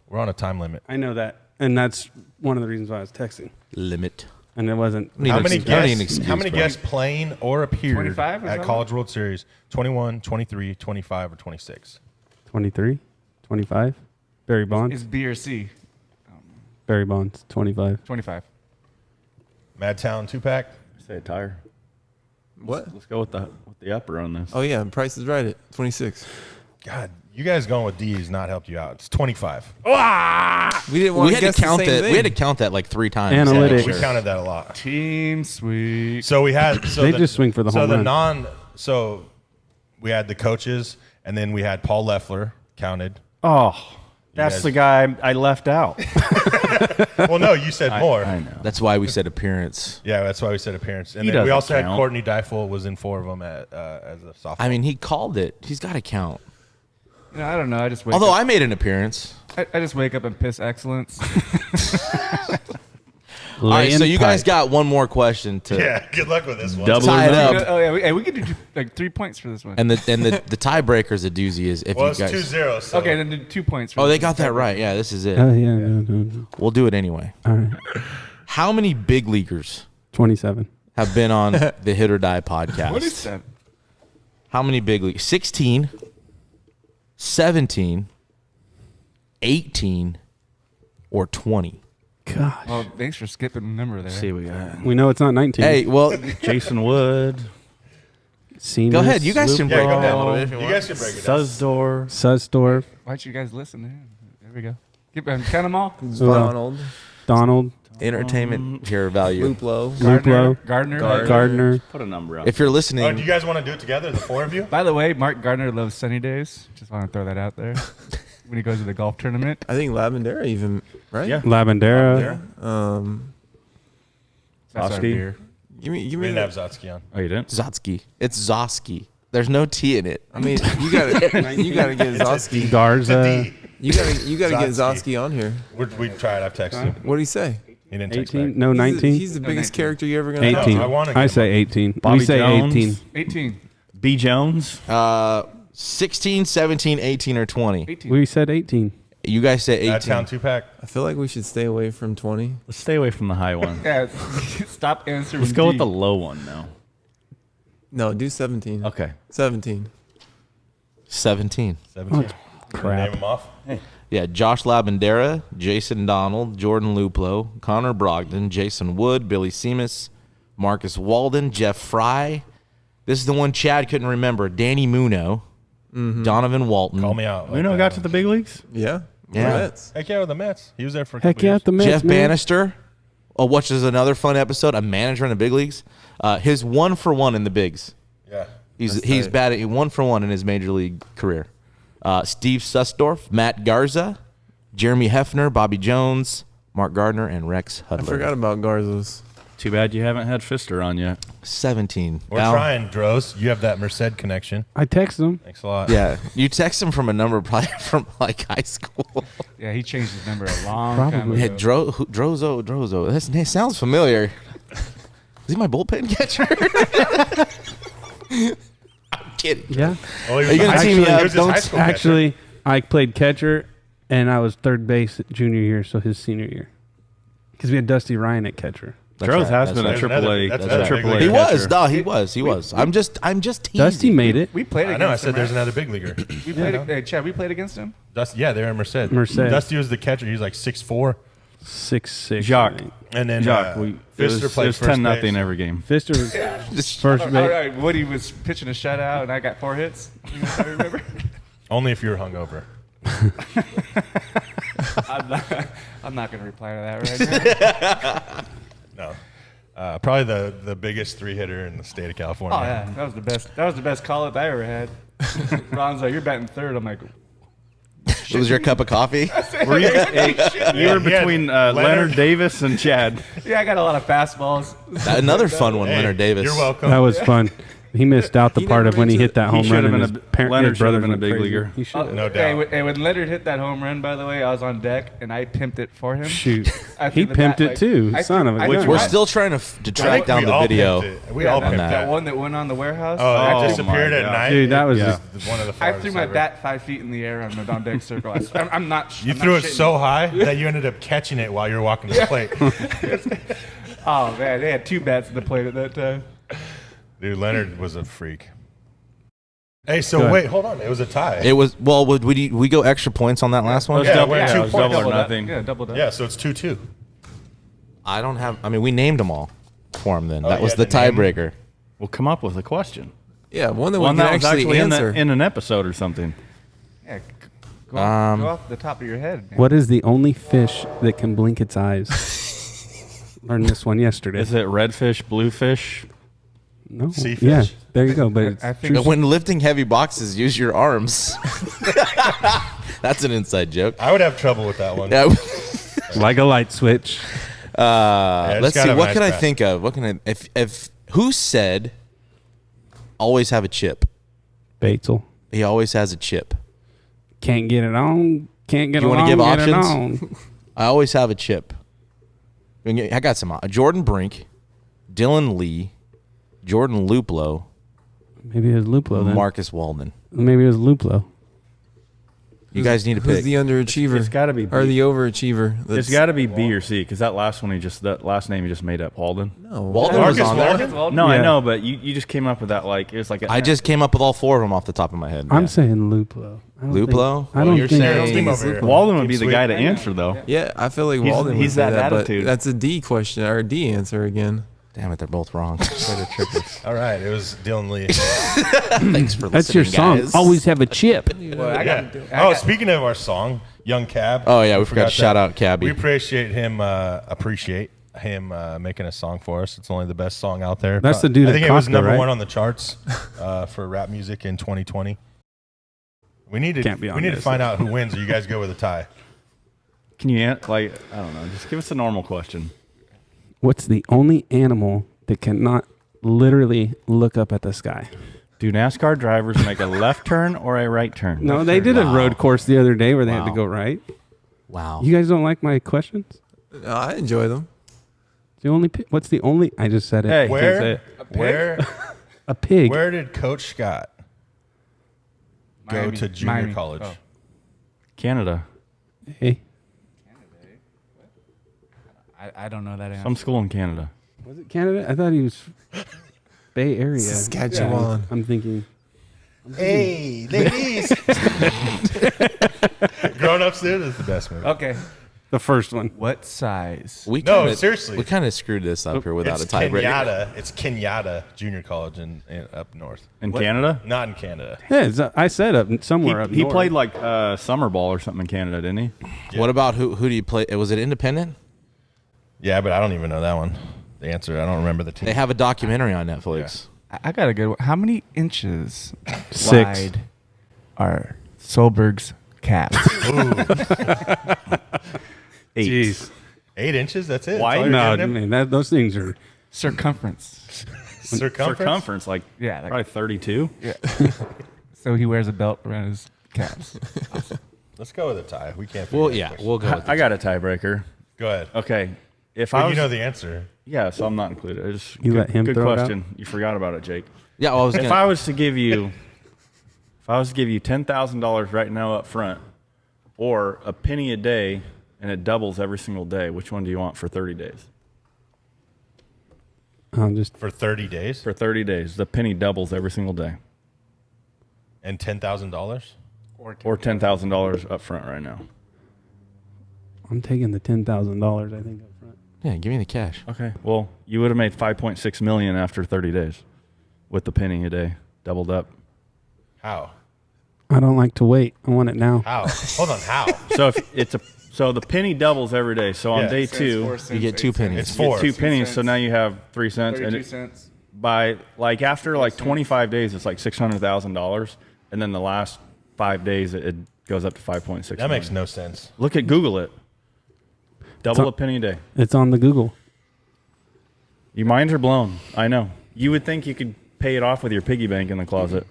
S1: We're on a time limit.
S4: I know that, and that's one of the reasons why I was texting.
S3: Limit.
S4: And it wasn't.
S1: How many
S3: I don't need an
S1: guests?
S3: excuse,
S1: How many
S3: bro.
S1: guests playing or appeared
S8: 25 or
S1: at
S8: something?
S1: College World Series? 21, 23, 25, or 26?
S4: 23, 25. Barry Bonds.
S8: Is B or C?
S4: Barry Bonds, 25.
S8: 25.
S1: Madtown 2-pack.
S2: Say a tire.
S5: What?
S2: Let's go with the upper on this.
S5: Oh yeah, Price is right at 26.
S1: God, you guys going with D has not helped you out. It's 25.
S5: We didn't want
S3: We had to
S5: guess the
S3: count
S5: same
S3: that.
S5: thing.
S3: We had to count that like 3 times.
S4: Analytics.
S1: We counted that a lot.
S8: Team sweep.
S1: So we had. So
S4: They just swing for the home run.
S1: So we had the coaches, and then we had Paul Leffler counted.
S2: Oh,
S1: guys-
S2: that's the guy I left out.
S1: Well, no, you said more.
S2: I know.
S3: That's why we said appearance.
S1: Yeah, that's why we said appearance. And
S2: He
S1: then we
S2: doesn't
S1: also had
S2: count.
S1: Courtney Deifel was in 4 of them as a sophomore.
S3: I mean, he called it. He's got to count.
S8: You know, I don't know. I just wake
S3: Although
S8: up.
S3: I made an appearance.
S8: I just wake up and piss excellence.
S3: All right, so you guys got one more question to
S1: yeah, good luck with this one.
S2: Double
S3: tie it
S2: or
S3: up.
S8: Oh yeah, we could do like 3 points for this one.
S3: And the tiebreaker's a doozy is if
S1: Well,
S3: you
S1: it's
S3: guys.
S1: 2-0. So.
S8: Okay, then do 2 points. For
S3: Oh,
S8: this
S3: they
S8: one.
S3: got that right. Yeah, this is it.
S4: Oh, yeah. No.
S3: We'll do it anyway.
S4: All right.
S3: How many big leaguers
S4: 27.
S3: have been on the Hit or Die podcast?
S8: What is that?
S3: How many big leagues? 16, 17, 18, or 20?
S4: Gosh.
S8: Well, thanks for skipping a number there.
S2: See, we got
S4: We know it's not 19.
S3: Hey, well,
S2: Jason Wood,
S4: Seamus,
S3: go ahead. You guys can break
S1: Yeah,
S3: it down a little bit if you
S1: You
S3: want.
S1: guys can break it down.
S2: Suzdorf.
S4: Susdorf,
S8: Why'd you guys listen to him? There we go. Count them all.
S5: Donald,
S4: Donald,
S3: Entertainment here value.
S5: Luplo.
S4: Luplo,
S8: Gardner.
S4: Gardner.
S2: Put a number up.
S3: If you're
S1: Oh, do
S3: listening,
S1: you guys want to do it together, the 4 of you?
S8: By the way, Mark Gardner loves sunny days. Just want to throw that out there. When he goes to the golf tournament.
S5: I think Lavendera even, right?
S2: Yeah.
S4: Lavendera.
S8: That's our
S2: Oski.
S8: beer.
S5: Give me
S1: We didn't
S5: that.
S1: have Zotsky on.
S2: Oh, you didn't?
S3: Zotsky. It's Zosky. There's no T in it.
S5: I mean, you gotta get Zosky.
S4: Garza.
S1: D.
S5: You gotta get
S1: Zotsky.
S5: Zosky on here.
S1: We tried. I've texted him.
S5: What did he say?
S1: He didn't text
S4: 18?
S1: back.
S4: No, 19?
S5: He's the biggest
S8: 19.
S5: character you're ever gonna
S4: 18.
S1: I wanna
S4: I
S1: get
S4: say 18.
S2: Bobby
S4: we say
S2: Jones.
S4: 18.
S8: 18.
S2: B. Jones.
S3: 16, 17, 18, or 20.
S8: 18.
S4: We said 18.
S3: You guys say 18.
S1: Madtown 2-pack.
S5: I feel like we should stay away from 20.
S2: Let's stay away from the high one.
S8: Yeah, stop answering.
S2: Let's go with
S8: D.
S2: the low one now.
S5: No, do 17.
S2: Okay.
S5: 17.
S3: 17.
S1: 17.
S4: crap.
S1: Name them off.
S3: Yeah, Josh Lavendera, Jason Donald, Jordan Luplo, Connor Brogdon, Jason Wood, Billy Seamus, Marcus Walden, Jeff Fry. This is the one Chad couldn't remember. Danny Muno, Donovan Walton,
S1: Call me out.
S2: Uno got to the big leagues?
S5: Yeah.
S3: Yeah.
S5: Mets.
S1: Heck yeah, with the Mets. He was there for a
S4: Heck
S1: couple
S4: yeah,
S1: years.
S4: at the Mets,
S3: Jeff
S4: man.
S3: Bannister, which is another fun episode, a manager in the big leagues. His 1-for-1 in the bigs.
S1: Yeah.
S3: He's
S5: tight.
S3: batted 1-for-1 in his major league career. Steve Susdorf, Matt Garza, Jeremy Hefner, Bobby Jones, Mark Gardner, and Rex
S5: I
S3: Hudler.
S5: forgot about Garza's.
S2: Too bad you haven't had Fister on yet.
S3: 17.
S1: We're
S3: Val?
S1: trying, Dros. You have that Merced connection.
S4: I text him.
S1: Thanks a lot.
S3: Yeah, you text him from a number probably from like high school.
S8: Yeah, he changed his number a long time
S4: Probably.
S3: Yeah,
S8: ago.
S3: Drozo. That name sounds familiar. Is he my bullpen catcher? I'm kidding.
S4: Yeah.
S1: Well, he
S3: Are you
S1: was
S3: gonna
S1: a
S3: team me
S1: high-
S3: up?
S1: he was his
S3: Don't
S1: high school catcher.
S4: Actually, I played catcher, and I was third base junior year, so his senior year. Because we had Dusty Ryan at catcher.
S3: That's
S2: Charles
S3: right,
S2: has
S3: that's
S2: been a
S3: right.
S1: That's
S2: AAA.
S1: another- that's
S2: a
S1: another
S2: triple
S1: big
S2: A
S3: He
S1: league.
S3: was. No, he was. I'm just teasing.
S4: Dusty made it.
S8: We played
S1: I
S8: against
S1: know. I
S8: him.
S1: said there's
S8: right?
S1: another big leaguer.
S8: We played. Chad, we played against him.
S1: Dusty, yeah, they're in Merced.
S4: Merced.
S1: Dusty was the catcher. He was like 6'4".
S4: 6'6".
S2: Jacques.
S1: And then
S2: Jock,
S1: Fister
S2: it was
S1: played
S2: 10-0
S1: first
S2: every game.
S4: Fister was first
S8: All
S4: base.
S8: right, Woody was pitching a shutout, and I got 4 hits. You know, I remember.
S1: Only if you were hungover.
S8: I'm not going to reply to that right now.
S1: No. Probably the biggest 3-hitter in the state of California.
S8: Oh yeah, that was the best. That was the best call up I ever had. Ron's like, "You're batting third." I'm like,
S3: It was your cup of coffee.
S2: Were you, you were
S1: he had
S2: between
S1: Leonard.
S2: Leonard Davis and Chad.
S8: "Yeah, I got a lot of fastballs."
S3: Another fun one,
S1: Hey,
S3: Leonard Davis.
S1: You're welcome.
S4: That was fun. He missed out the
S5: He
S4: part
S5: never
S4: of when he
S5: reached
S4: hit that
S2: He
S4: home
S2: should
S4: run.
S2: have
S4: And
S2: been
S4: his
S2: Leonard should have
S4: brothers
S2: been a
S4: went
S2: big
S4: crazy.
S2: leaguer.
S4: He should have.
S1: No
S8: Hey,
S1: doubt.
S8: when Leonard hit that home run, by the way, I was on deck and I pimped it for him.
S4: Shoot.
S8: I
S4: He
S8: threw the
S4: pimped
S8: bat,
S4: it
S8: like-
S4: too.
S8: I
S4: Son
S8: threw-
S4: of a
S8: I
S4: gun.
S8: threw-
S3: We're
S8: I-
S3: still trying to
S1: I
S3: track
S1: think
S3: down
S1: we
S3: the
S1: all
S3: video.
S1: pimped it. We
S8: Yeah,
S1: all
S8: that-
S1: pimped
S3: that.
S8: that
S1: that.
S8: one that went on the warehouse.
S1: Oh,
S8: I
S1: that
S8: just-
S1: disappeared
S2: my
S1: at
S2: God.
S1: night.
S4: Dude, that was
S2: Yeah.
S1: Just one of the
S8: I
S1: farthest
S8: threw my
S1: ever.
S8: bat 5 feet in the air on the on deck circle. I'm not.
S1: You
S8: I'm
S1: threw
S8: not
S1: it
S8: shitting
S1: so
S8: you.
S1: high that you ended up catching it while you were walking to the plate.
S8: Oh man, they had 2 bats at the plate at that time.
S1: Dude, Leonard was a freak. Hey,
S4: Go
S1: so
S4: ahead.
S1: wait, hold on. It was a tie.
S3: It was well. Would we go extra points on that last one?
S2: It was
S1: Yeah,
S2: double,
S1: we're
S2: yeah,
S1: two
S2: it was
S1: points.
S2: double or
S8: Double
S2: nothing.
S8: Yeah, double that.
S1: Yeah, so it's 2-2.
S3: I don't have. I mean, we named them all for him. Then
S1: Oh,
S3: that
S1: you
S3: was the
S1: had to name 'em?
S3: tiebreaker.
S2: We'll come up with a question.
S5: Yeah, one that
S2: One
S5: we can
S2: that was
S5: actually
S2: actually
S5: answer.
S2: in an episode or something.
S8: Yeah, go off the top of your head. Man.
S4: What is the only fish that can blink its eyes? Learned this one yesterday.
S2: Is it redfish, bluefish?
S4: No.
S1: Seafish?
S4: Yeah, there you go. But it's
S8: I think
S3: But when lifting heavy boxes, use your arms. That's an inside joke.
S1: I would have trouble with that one.
S3: Yeah.
S4: like a light switch.
S1: it's
S3: Let's
S1: gotta
S3: see.
S1: have
S3: What
S1: nice
S3: can I
S1: bat.
S3: think of? What can I? If who said always have a chip?
S4: Batesel.
S3: He always has a chip.
S4: Can't get it on. Can't get
S3: You
S4: it
S3: wanna
S4: on.
S3: give
S4: get
S3: options?
S4: It on.
S3: I always have a chip. I got some. Jordan Brink, Dylan Lee, Jordan Luplo,
S4: Maybe it was Luplo then.
S3: Marcus Waldman.
S4: Maybe it was Luplo.
S3: You guys need to
S5: Who's
S3: pick.
S5: the underachiever?
S2: It's got to be.
S5: or the overachiever?
S2: It's
S5: That's-
S2: got to be B or C because that last name you just made up, Walden.
S5: No,
S3: Walden was
S1: Marcus
S3: on there.
S1: Walden?
S2: No, I
S4: Yeah.
S2: know, but you just came up with that like it was like a,
S3: I just came up with all 4 of them off the top of my head.
S4: I'm saying Luplo. I don't think-
S3: Luplo?
S4: I don't
S3: You're
S4: think.
S3: saying-
S1: Team
S5: It's
S1: over here.
S2: Walden would be
S1: Team
S2: the guy to
S1: sweep.
S2: answer though.
S5: Yeah, I feel like
S2: He's-
S5: Walden
S2: he's
S5: would say
S2: that
S5: that,
S2: attitude.
S5: but that's a D question or a D answer again.
S3: Damn it, they're both wrong.
S1: All right, it was Dylan Lee.
S3: Thanks for listening,
S4: That's your song.
S3: guys.
S4: Always have a chip.
S8: Well, I
S1: Yeah.
S8: got,
S1: Oh, speaking of our song, Young Cab.
S3: Oh, yeah, we forgot to shout out Cabby.
S1: We appreciate him making a song for us. It's only the best song out there.
S4: That's the dude
S1: I
S4: at
S1: think it was
S4: Costco,
S1: number
S4: right?
S1: 1 on the charts for rap music in 2020. We need to
S4: Can't be on
S1: to
S4: this.
S1: find out who wins, or you guys go with a tie.
S2: Can you like I don't know? Just give us a normal question.
S4: What's the only animal that cannot literally look up at the sky?
S2: Do NASCAR drivers make a left turn or a right turn?
S4: No, they did a road course the other day where they had to
S3: Wow.
S4: go right.
S3: Wow.
S4: You guys don't like my questions?
S5: No, I enjoy them.
S4: The only what's the only? I just said it.
S2: Hey.
S4: I can't say
S1: Where
S4: it. A pig.
S1: where did Coach Scott go
S8: Miami.
S1: to junior
S8: Miami.
S1: college?
S8: Oh.
S2: Canada.
S4: Hey,
S8: I don't know that answer.
S2: Some school in Canada.
S4: was it Canada? I thought he was Bay Area.
S5: Saskatchewan.
S4: I'm thinking.
S1: Hey, ladies. Grown Ups, dude, is the best movie.
S8: Okay.
S4: The first one.
S8: What size?
S1: No, seriously.
S3: We kind of screwed this up here without
S1: It's
S3: a tiebreaker.
S1: Kenyatta. It's Kenyatta Junior College in up north.
S2: In Canada?
S1: Not in Canada.
S4: Yeah, I said somewhere up
S2: He
S4: north.
S2: played like summer ball or something in Canada, didn't he?
S1: Yeah.
S3: What about who do you play? Was it independent?
S1: Yeah, but I don't even know that one. The answer, I don't remember the team.
S3: They have a documentary on Netflix.
S8: I got a good one. How many inches
S4: 6.
S8: wide are Solberg's caps?
S2: 8.
S4: Jeez.
S1: 8 inches. That's it.
S2: Why?
S1: That's all
S4: No,
S1: you're giving him?
S4: man, those things are.
S8: Circumference.
S1: Circumference.
S2: Like
S8: Yeah, like-
S2: probably 32.
S8: Yeah. So he wears a belt around his caps.
S1: Let's go with a tie. We can't. figure
S3: Well,
S1: out
S3: yeah,
S1: the question.
S3: we'll go with
S2: I got a tiebreaker.
S1: Go ahead.
S2: Okay. If
S1: But
S2: I was,
S1: you know the answer.
S2: yeah, so I'm not included. I just
S4: You
S2: good,
S4: let him
S2: good
S4: throw it out?
S2: question. You forgot about it, Jake.
S3: Yeah, well, I was
S2: If
S3: gonna,
S2: I was to give you $10,000 right now up front, or a penny a day, and it doubles every single day, which one do you want for 30 days?
S4: Just
S1: For 30 days
S2: For 30 days, the penny doubles every single day,
S1: and $10,000.
S2: or $10,000 up front right now.
S4: I'm taking the $10,000. I think up front.
S3: yeah, give me the cash.
S2: Okay. Well, you would have made 5.6 million after 30 days, with the penny a day doubled up.
S1: How?
S4: I don't like to wait. I want it now.
S1: How? Hold on. How?
S2: So if it's so the penny doubles every day. So on
S1: Yeah.
S2: day 2,
S3: You get 2 pennies.
S1: It's
S2: you get
S1: 4.
S2: 2 pennies. So now you have 3 cents, and
S8: 32
S2: it,
S8: cents.
S2: by like after like 25 days, it's like $600,000, and then the last 5 days it goes up to 5.6.
S1: That makes
S2: million.
S1: no sense.
S2: Look at Google it. Double
S4: So-
S2: a penny a day.
S4: It's on the Google.
S2: Your minds are blown. I know. You would think you could pay it off with your piggy bank in the closet.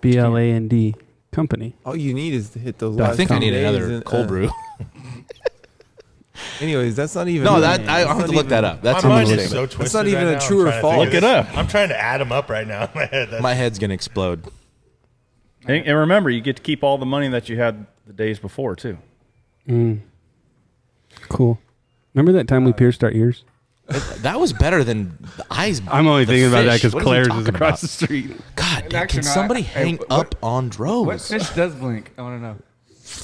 S4: BLAND company.
S5: All you need is to hit those.
S3: I
S5: last
S3: think I
S5: couple
S3: need
S5: days
S3: another
S5: and,
S3: cold brew.
S5: Anyways, that's not even.
S3: No,
S5: that's
S3: I have to look that up. That's
S1: My mind
S3: interesting.
S1: is so twisted.
S5: not even
S1: right
S5: a
S1: now.
S5: true
S1: I'm
S5: or
S1: trying to
S5: false.
S1: think
S2: Look
S1: of
S2: it
S1: this.
S2: up.
S1: I'm trying to add them up right now in my head. That's-
S3: My head's gonna explode.
S2: And remember, you get to keep all the money that you had the days before too.
S4: Cool. Remember that time we pierced our ears?
S3: That was better than the eyes.
S4: I'm only
S3: the
S4: thinking about that
S3: fish.
S4: because
S3: What is he
S4: Claire's is
S3: talking
S4: across
S3: about?
S4: the street.
S3: God, dude,
S8: Actually,
S3: can
S8: no,
S3: somebody
S8: hey,
S3: hang
S8: what-
S3: up on
S8: What
S3: droves?
S8: fish does blink? I want to know.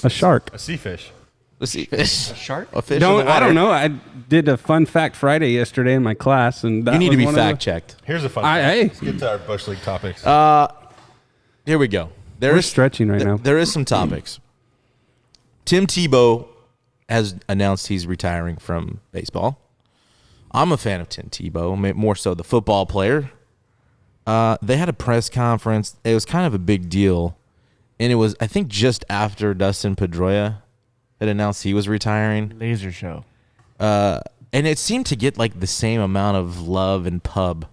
S4: A shark.
S1: A sea fish.
S3: Let's see, fish.
S8: A shark?
S3: A fish in the water.
S4: I don't know. I did a fun fact Friday yesterday in my class, and that
S3: You need
S4: was
S3: to be
S4: one of the-
S3: fact checked.
S1: Here's a fun.
S4: I-
S1: fact.
S4: hey.
S1: Let's get to our Bush League topics.
S3: Here we go. There
S4: We're
S3: is
S4: stretching right now.
S3: There is some topics. Tim Tebow has announced he's retiring from baseball. I'm a fan of Tim Tebow, more so the football player. They had a press conference. It was kind of a big deal, and it was, I think, just after Dustin Pedroia had announced he was retiring.
S8: Laser show.
S3: And it seemed to get like the same amount of love and pub,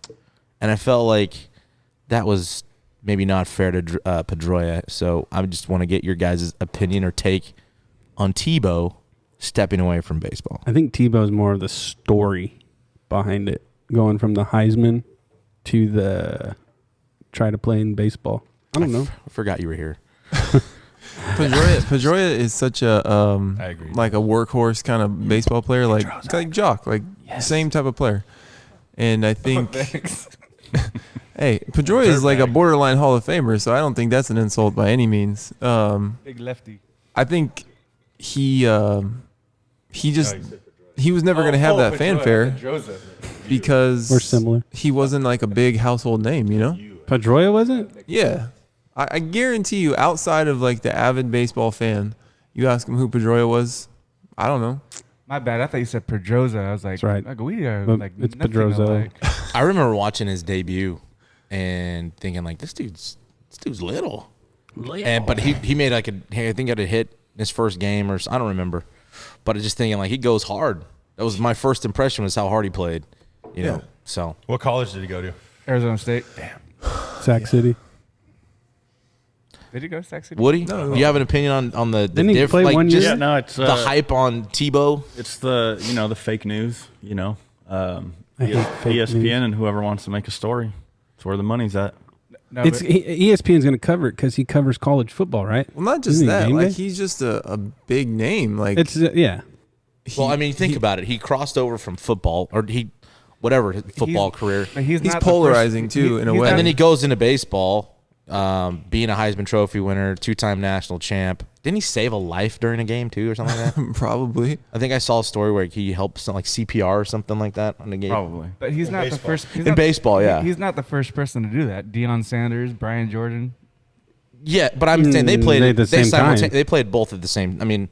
S3: and I felt like that was maybe not fair to Pedroia. So I just want to get your guys' opinion or take on Tebow stepping away from baseball.
S4: I think Tebow's more of the story behind it, going from the Heisman to the try to play in baseball. I don't know.
S3: I forgot you were here.
S5: Pedroia is such a
S1: I agree.
S5: like a workhorse kind of baseball player, like Jock, like same type of player. And I think, hey, Pedroia is like a borderline Hall of Famer, so I don't think that's an insult by any means.
S8: Big lefty.
S5: I think he was never going to have that fanfare because
S4: We're similar.
S5: he wasn't like a big household name, you know?
S4: Pedroia wasn't?
S5: Yeah. I guarantee you, outside of like the avid baseball fan, you ask him who Pedroia was, I don't know.
S8: My bad. I thought you said Pedroza. I was like,
S4: That's right.
S8: Like, we are
S4: But
S8: like
S4: it's
S8: nothing
S4: Pedroza.
S8: alike.
S3: I remember watching his debut and thinking like, this dude's little. But he made like I think he had a hit in his first game or I don't remember. But I just thinking like he goes hard. That was my first impression was how hard he played. You know. So
S1: What college did he go to?
S8: Arizona State. Damn.
S4: Sac City.
S8: Did he go to Sac City?
S3: Woody, do you have an opinion on the
S4: Didn't he
S3: diff,
S4: play
S3: like
S4: 1 year?
S3: just
S2: Yeah, no, it's
S3: the hype on Tebow?
S2: It's the the fake news.
S4: I hate fake
S2: ESPN
S4: news.
S2: and whoever wants to make a story. It's where the money's at.
S8: No,
S4: It's
S8: but
S4: ESPN's going to cover it because he covers college football, right?
S5: Well, not just
S4: Isn't he
S5: that.
S4: game
S5: Like
S4: day?
S5: he's just a big name. Like
S4: It's yeah.
S3: Well, I mean, think about it. He crossed over from football or whatever his football career,
S8: but he's
S5: He's
S8: not the
S5: polarizing,
S8: first-
S5: too, in a
S8: he's
S5: way.
S8: not-
S3: and then he goes into baseball, being a Heisman Trophy winner, 2-time national champ. Didn't he save a life during a game too, or something like that?
S5: probably.
S3: I think I saw a story where he helped some like CPR or something like that on the game.
S2: Probably.
S8: But he's not the
S1: baseball.
S8: first. He's
S3: In
S8: not-
S3: baseball, yeah.
S8: He's not the first person to do that. Deion Sanders, Brian Jordan.
S3: Yeah, but I'm saying they played
S4: They at the same time.
S3: They played both at the same. I mean,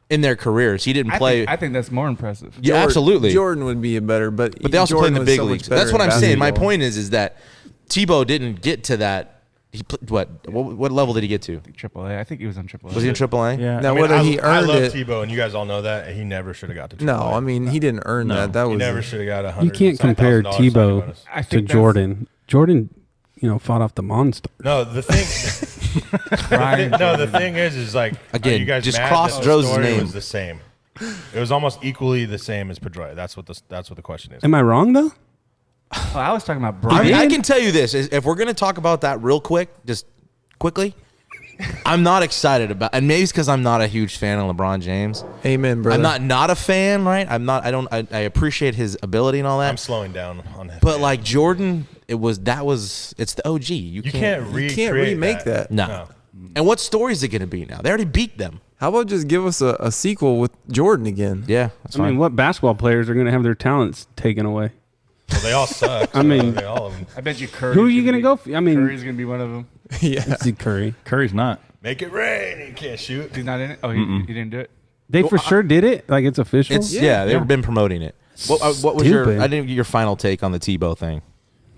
S3: in their careers, he didn't play.
S8: I think that's more impressive.
S3: Yeah, absolutely.
S5: Jordan would be a better, but
S3: But they also
S5: Jordan
S3: play in the
S5: was
S3: big
S5: so much
S3: leagues.
S5: better
S3: That's what
S5: in
S3: I'm saying. My
S5: basketball.
S3: point is that Tebow didn't get to that. He what level did he get to?
S8: AAA. I think he was on AAA.
S3: Was he in AAA?
S2: Yeah.
S5: Now,
S1: I mean,
S5: whether
S1: I,
S5: he
S1: I
S5: earned
S1: love
S5: it,
S1: Tebow, and you guys all know that. And he never should have got to
S5: no,
S1: AAA.
S5: I mean he didn't earn
S2: No.
S5: that. That
S1: he
S5: was
S1: never should have got $100,000.
S4: You can't compare Tebow
S8: I
S4: to
S8: think that's-
S4: Jordan. Jordan, fought off the monster.
S1: No, the thing.
S8: Brian
S1: the thing is like
S3: Again,
S1: are you guys
S3: just
S1: mad
S3: cross
S1: that the
S3: Joe's
S1: story
S3: name.
S1: was the same. It was almost equally the same as Pedroia. That's what the question is.
S4: Am I wrong though?
S8: Oh, I was talking about
S3: I
S8: Brian.
S3: mean, I can tell you this: if we're gonna talk about that real quick, just quickly, I'm not excited about, and maybe it's because I'm not a huge fan of LeBron James.
S5: amen, brother.
S3: I'm not a fan, right? I appreciate his ability and all that.
S1: I'm slowing down on him.
S3: But like Jordan, it's the OG.
S1: you can't
S5: remake that.
S3: No. And what story is it gonna be now? They already beat them.
S5: How about just give us a sequel with Jordan again?
S3: Yeah, that's
S4: I mean,
S3: fine.
S4: what basketball players are going to have their talents taken away?
S1: Well, they all suck.
S4: I mean-
S1: all of them.
S8: I bet you Curry.
S4: Who are you going to go for? I mean,
S8: Curry's gonna be one of them.
S5: Yeah.
S4: Steve Curry.
S2: Curry's not.
S1: Make it rain. He can't shoot.
S8: He's not in it. Oh, he didn't do it.
S4: They for sure did it. Like it's official.
S3: They've been promoting it. What was
S4: Stupid.
S3: I didn't get your final take on the Tebow thing.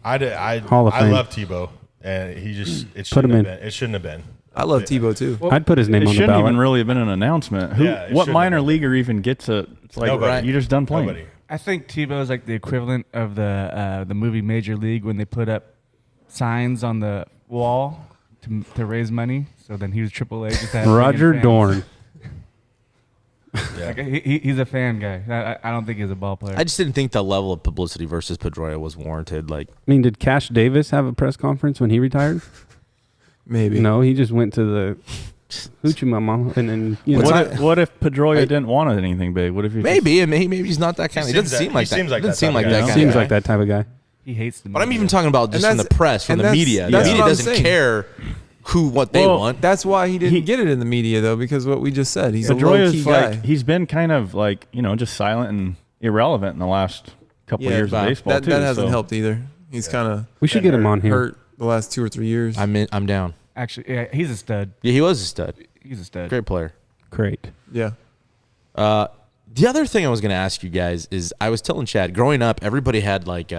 S1: I
S4: Hall of Fame.
S1: love Tebow, and he just it
S4: Put him
S1: shouldn't have
S4: in.
S1: been. It shouldn't have been.
S5: I love Tebow too.
S4: I'd put his name
S2: It
S4: on the
S2: shouldn't
S4: ballot.
S2: even really have been an announcement.
S1: Yeah, it
S2: What
S1: shouldn't
S2: minor
S1: have been.
S2: leaguer even gets a? It's like
S1: Nobody.
S2: you just done playing.
S1: Nobody.
S8: I think Tebow is like the equivalent of the movie Major League when they put up signs on the wall to raise money. So then he was AAA. Just had
S4: Roger
S8: fans.
S4: Dorn.
S1: Yeah.
S8: Like, he's a fan guy. I don't think he's a ball player.
S3: I just didn't think the level of publicity versus Pedroia was warranted. Like,
S4: I mean, did Cash Davis have a press conference when he retired?
S5: Maybe.
S4: No, he just went to the hoochie mama, and then
S2: What if Pedroia didn't want anything big? What if he
S3: maybe he's not that kind. He doesn't seem like that.
S1: Seems like
S3: Doesn't
S1: that
S3: seem
S1: type
S3: like
S1: of
S3: that
S1: guy.
S3: kind
S4: seems
S3: of
S4: like
S3: guy.
S4: that type of guy.
S8: He hates the
S3: But I'm
S8: media.
S3: even talking about just
S5: And
S3: from the
S5: that's-
S3: press, from
S5: and
S3: the
S5: that's-
S3: media. The
S5: that's
S3: media
S5: what I'm
S3: doesn't
S5: saying.
S3: care what they
S2: Well,
S3: want.
S5: That's why he didn't get it in the media, though, because what we just said. He's a low-key
S2: Pedroia's
S5: guy.
S2: like he's been kind of like just silent and irrelevant in the last couple of years of baseball
S5: that
S2: too.
S5: hasn't
S2: so.
S5: helped either. He's kind of
S4: We should get him on here.
S5: hurt the last 2 or 3 years.
S3: I'm down.
S8: Actually, yeah, he's a stud.
S3: Yeah, he was a stud.
S8: He's a stud.
S3: Great player.
S4: Great.
S5: Yeah.
S3: The other thing I was going to ask you guys is I was telling Chad, growing up, everybody had like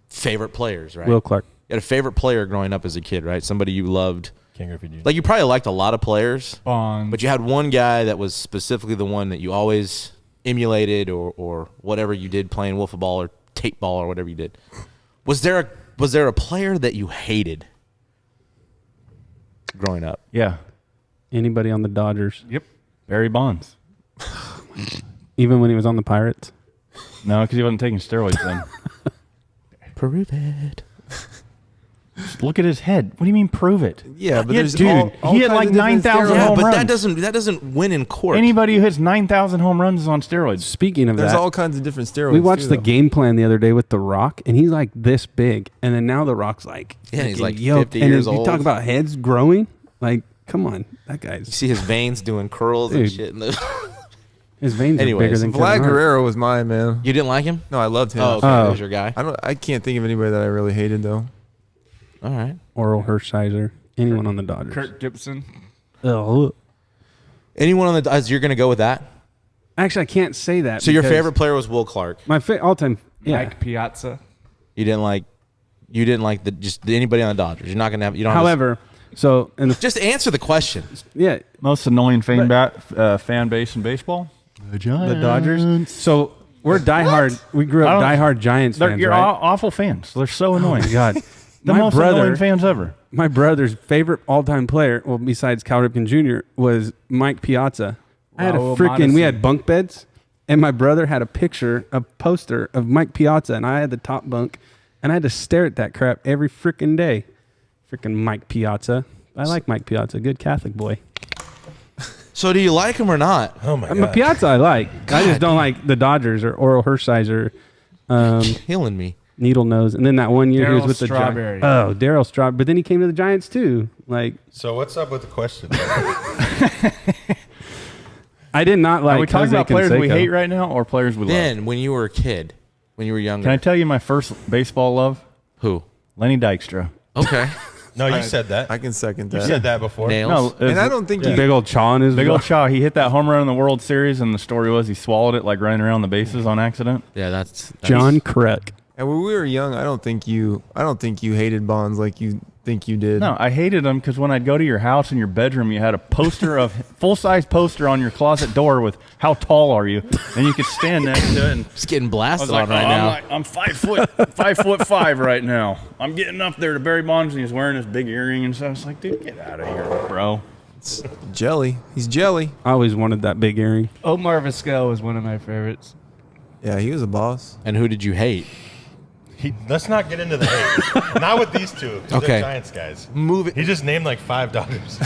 S3: favorite players, right?
S4: Will Clark.
S3: You had a favorite player growing up as a kid, right? Somebody you loved.
S1: King Griffey Jr.
S3: Like you probably liked a lot of players,
S8: Bonds.
S3: but you had one guy that was specifically the one that you always emulated or whatever you did playing wiffle ball or tape ball or whatever you did. Was there a player that you hated growing up?
S2: Yeah,
S4: Anybody on the Dodgers,
S8: Yep.
S2: Barry Bonds.
S4: even when he was on the Pirates.
S2: No, because he wasn't taking steroids then.
S3: Prove it.
S2: Look at his head. What do you mean prove it?
S5: Yeah, but
S2: Yeah,
S5: there's
S2: dude,
S5: all
S2: he had
S5: kinds
S2: like
S5: of different
S2: 9,000
S5: steroids.
S3: Yeah,
S2: home
S3: but
S2: runs.
S3: that doesn't win in court.
S2: Anybody who hits 9,000 home runs is on steroids.
S4: Speaking of
S5: There's
S4: that,
S5: all kinds of different steroids.
S4: we watched
S5: too,
S4: the
S5: though.
S4: game plan the other day with The Rock, and he's like this big, and then now The Rock's like,
S3: Yeah, he's
S4: freaking
S3: like
S4: yoked.
S3: 50
S4: and
S3: years
S4: then you
S3: old.
S4: talk about heads growing, like, come on, that
S3: You
S4: guy's
S3: see his veins doing curls and
S4: Dude.
S3: shit.
S4: his veins
S3: Anyways,
S4: are bigger than
S5: Vlad
S4: Kevin Hart.
S5: Guerrero was mine, man.
S3: You didn't like him?
S5: No, I loved him.
S3: Oh, okay.
S4: Oh.
S3: There's your guy.
S5: I can't think of anybody that I really hated though.
S3: All right.
S4: Oral Hershiser, anyone on the Dodgers.
S8: Kirk Gibson.
S4: Ugh.
S3: Anyone on the? You're gonna go with that?
S4: Actually, I can't say that.
S3: So your
S4: because
S3: favorite player was Will Clark.
S4: my all-time, yeah.
S8: Mike Piazza.
S3: You didn't like anybody on the Dodgers. You're not gonna have. You don't. have
S4: However, so in the
S3: just answer the question.
S4: yeah,
S2: Most annoying fan base in baseball?
S4: the Dodgers. So we're diehard. We grew
S2: I
S4: up
S2: don't-
S4: diehard Giants fans,
S2: You're
S4: right?
S2: awful fans. They're so annoying.
S4: God,
S2: The
S4: my
S2: most
S4: brother,
S2: annoying fans ever.
S4: my brother's favorite all-time player, well, besides Cal Ripken Jr., was Mike Piazza. I had
S8: Raul
S4: we
S8: Mondesi.
S4: had bunk beds, and my brother had a poster of Mike Piazza, and I had the top bunk, and I had to stare at that crap every freaking day. Freaking Mike Piazza. I like Mike Piazza, good Catholic boy.
S3: So do you like him or not?
S1: Oh my
S4: I'm a
S1: god.
S4: Piazza I like. I just don't like the Dodgers or Oral Hershiser,
S3: Killing me.
S4: Needle Nose, and then that one year he was
S8: Darryl
S4: with the
S8: Strawberry.
S4: Giants. Oh, Daryl Strawberry. But then he came to the Giants too. Like
S1: So what's up with the question?
S4: I did not like.
S2: Are we talking
S4: Jose
S2: about players we
S4: Canseco.
S2: hate right now or players we love?
S3: Then when you were a kid, when you were younger,
S2: Can I tell you my first baseball love?
S3: who?
S2: Lenny Dykstra.
S3: Okay.
S1: No, you said that.
S5: I can second
S1: You
S5: that.
S1: said that before.
S3: Nails.
S2: No,
S5: And I don't think you.
S4: Big old chaw in his
S2: Big old Shaw. He hit that home run in the World Series, and the story was he swallowed it like running around the bases on accident.
S3: Yeah, that's
S4: John Kruk.
S5: And when we were young, I don't think you hated Bonds like you think you did.
S2: No, I hated him because when I'd go to your house in your bedroom, you had a poster of full-size poster on your closet door with "How tall are you?" and you could stand next to it. And
S3: It's getting
S2: I
S3: blasted
S2: was like,
S3: on right now.
S2: I'm 5'5" right now. I'm getting up there to Barry Bonds, and he's wearing this big earring, and so I was like, dude, get out of here, bro.
S5: Jelly. He's jelly.
S4: I always wanted that big earring.
S8: Omar Vizquel was one of my favorites.
S5: Yeah, he was a boss.
S3: And who did you hate?
S1: Let's not get into the hate. Not with these two. 'Cause
S3: Okay.
S1: They're Giants guys.
S3: Move it.
S1: He just named like 5 Dodgers.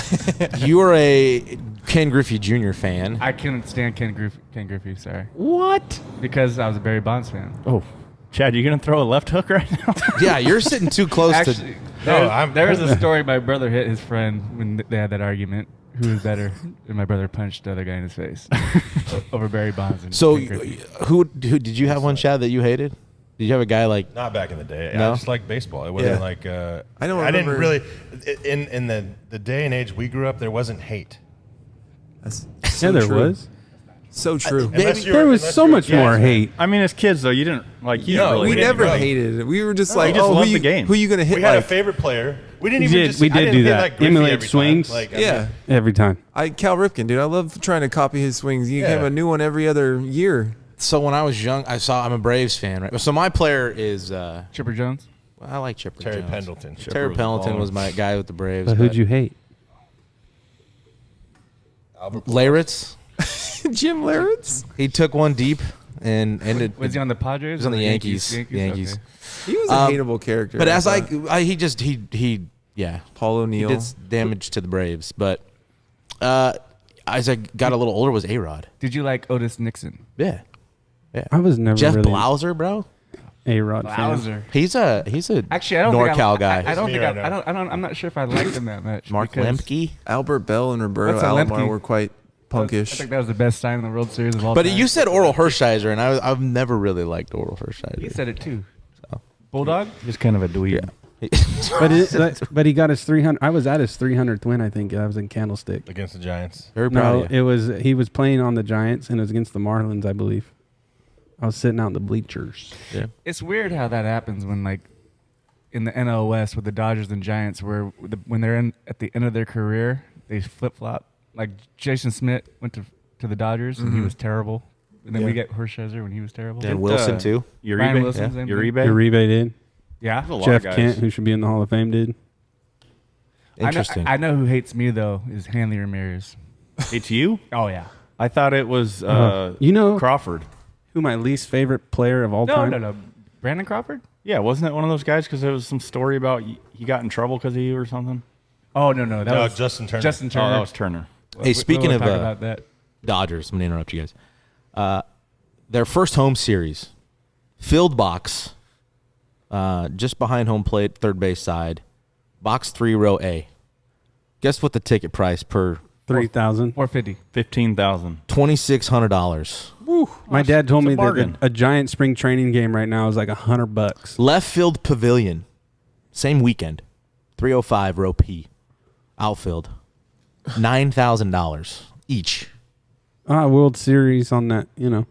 S3: You were a Ken Griffey Jr. fan.
S8: I couldn't stand Ken Griffey, sorry.
S4: What?
S8: Because I was a Barry Bonds fan.
S2: Oh, Chad, you gonna throw a left hook right now?
S3: Yeah, you're sitting too close
S8: Actually,
S3: to.
S8: there was a story my brother hit his friend when they had that argument. Who was better? And my brother punched the other guy in his face over Barry Bonds. And
S3: So,
S8: Ken Griffey.
S3: who did you have one, Chad, that you hated? Did you have a guy like?
S1: Not back in the day.
S3: No?
S1: I just liked baseball. It wasn't
S5: Yeah.
S1: like
S5: I don't
S1: I didn't
S5: remember-
S1: really in the day and age we grew up. There wasn't hate.
S5: That's
S4: Yeah,
S5: so
S4: there
S5: true.
S4: was.
S5: So true.
S1: Unless you
S4: There
S1: were-
S4: was
S1: unless
S4: so
S1: you were
S4: much
S1: a Giants
S4: more
S1: fan.
S4: hate.
S2: I mean, as kids though, you didn't like. You
S1: No,
S2: didn't really.
S5: we
S1: didn't
S5: never
S1: grow up.
S5: hated it. We were just like,
S2: just
S5: oh,
S2: loved
S5: who
S2: the
S5: you,
S2: game.
S5: who you gonna hit?
S1: We had a
S5: like,
S1: favorite player. We didn't
S4: We
S1: even
S4: did-
S1: just.
S4: we
S1: I
S4: did
S1: didn't
S4: do
S1: hit
S4: that.
S1: Like Griffey
S4: Emulate
S1: every time.
S4: swings.
S1: Like, I
S5: yeah,
S1: mean,
S4: Every time.
S5: Cal Ripken, dude. I love trying to copy his swings. You
S1: Yeah.
S5: have a new one every other year.
S3: So when I was young, I'm a Braves fan, right? So my player is
S8: Chipper Jones.
S3: I like Chipper
S1: Terry
S3: Jones.
S1: Pendleton.
S3: Terry Pendleton was my guy with the Braves.
S4: But who'd you hate?
S1: Albert
S3: Leyritz.
S5: Jim Lawrence.
S3: He took one deep and ended.
S8: Was he on the Padres?
S3: He was on
S8: or
S3: the Yankees.
S8: Yankees.
S3: Yankees.
S8: Okay.
S5: He was a hateable character.
S3: But as
S5: thought.
S3: he
S5: Paul
S3: he
S5: O'Neill.
S3: did damage to the Braves. But as I got a little older, was A-Rod.
S8: Did you like Otis Nixon?
S3: Yeah.
S4: I was never
S3: Jeff
S4: really
S3: Blauser, bro.
S4: A-Rod fan.
S8: Bowser.
S3: He's a
S8: Actually, I don't
S3: NorCal
S8: think I
S3: guy.
S8: don't
S1: Me
S8: think
S1: right
S8: I
S1: now.
S8: don't. I'm not sure if I liked him that much.
S3: Mark
S8: because
S3: Lemke.
S5: Albert Bell and Roberto
S8: What's a
S5: Alomar
S8: Lemke?
S5: were quite
S8: I
S5: punkish.
S8: think that was the best sign in the World Series of all
S3: But
S8: time.
S3: you said Oral Hershiser, and I've never really liked Oral Hershiser.
S8: He said it too. Bulldog.
S2: Just kind of a dweeb.
S4: But he got his 300. I was at his 300th win. I think I was in Candlestick.
S1: against the Giants.
S3: Very proud
S4: No,
S3: of you.
S4: it was he was playing on the Giants and it was against the Marlins, I believe. I was sitting out in the bleachers.
S3: Yeah.
S8: It's weird how that happens when like in the NL West with the Dodgers and Giants, where when they're at the end of their career, they flip flop. Like Jason Smith went to the Dodgers and he was terrible, and then we get Hershiser when he was terrible.
S3: And Wilson, too.
S8: Brian
S2: Uribe.
S8: Wilson, same thing.
S2: Uribe.
S4: Uribe did.
S8: Yeah.
S2: There's a lot
S4: Jeff
S2: of guys.
S4: Kent, who should be in the Hall of Fame, did.
S3: Interesting.
S8: I know who hates me though is Hanley Ramirez.
S2: It's you?
S8: Oh yeah.
S2: I thought it was
S4: You know
S2: Crawford.
S4: who my least favorite player of all time?
S8: No. Brandon Crawford?
S2: Yeah, wasn't it one of those guys? Because there was some story about he got in trouble because of you or something.
S8: Oh no. That
S1: No,
S8: was
S1: Justin Turner.
S8: Justin
S2: Oh,
S8: Turner.
S2: that was Turner.
S3: Hey, speaking
S8: We'll
S3: of
S8: talk about that.
S3: Dodgers, I'm going to interrupt you guys. Their first home series, filled box, just behind home plate, third base side, box 3, row A. Guess what the ticket price per
S4: 3,000.
S8: 450.
S2: 15,000.
S3: $2,600.
S4: My dad told
S2: It's a
S4: me that
S2: bargain.
S4: a giant spring training game right now is like $100.
S3: Left field pavilion, same weekend, 305 row P. Outfield, $9,000 each.
S4: World Series on that, you know.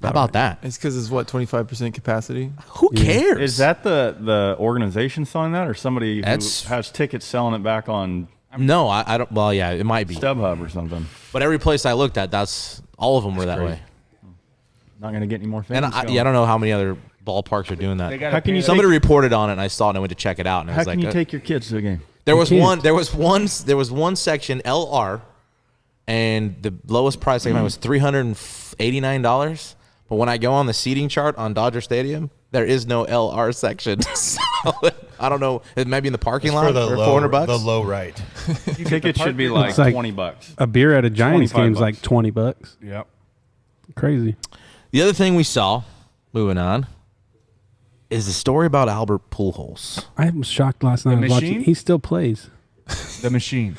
S3: How about that?
S5: It's because it's what 25% capacity.
S3: Who cares?
S2: Is that the organization selling that, or somebody who
S3: That's-
S2: has tickets selling it back on
S3: No, I don't. Well, yeah, it might be.
S2: StubHub or something?
S3: But every place I looked at, that's all of them were that
S2: crazy.
S3: way.
S2: Not going to get any more
S3: And
S2: fans.
S3: I don't know how many other ballparks are doing that.
S8: They gotta
S2: How can
S8: pay
S2: you
S8: that-
S3: Somebody reported on it, and I saw it, and I went to check it out, and I
S2: How
S3: was
S2: can
S3: like,
S2: you take your kids to a game?
S3: there was
S4: can't.
S3: one section LR, and the lowest price I could find was $389. But when I go on the seating chart on Dodger Stadium, there is no LR section. So, I don't know. It might be in the parking
S1: It's
S3: lot
S1: for the
S3: for
S1: low,
S3: $400.
S1: the low right.
S2: Tickets should be like
S4: It's like-
S2: $20.
S4: A beer at a Giants
S2: 25
S4: game is like
S2: bucks.
S4: $20.
S8: Yep.
S4: Crazy.
S3: The other thing we saw, moving on, is the story about Albert Pujols.
S4: I was shocked last night. I was watching.
S8: machine?
S4: He still plays.
S8: The machine.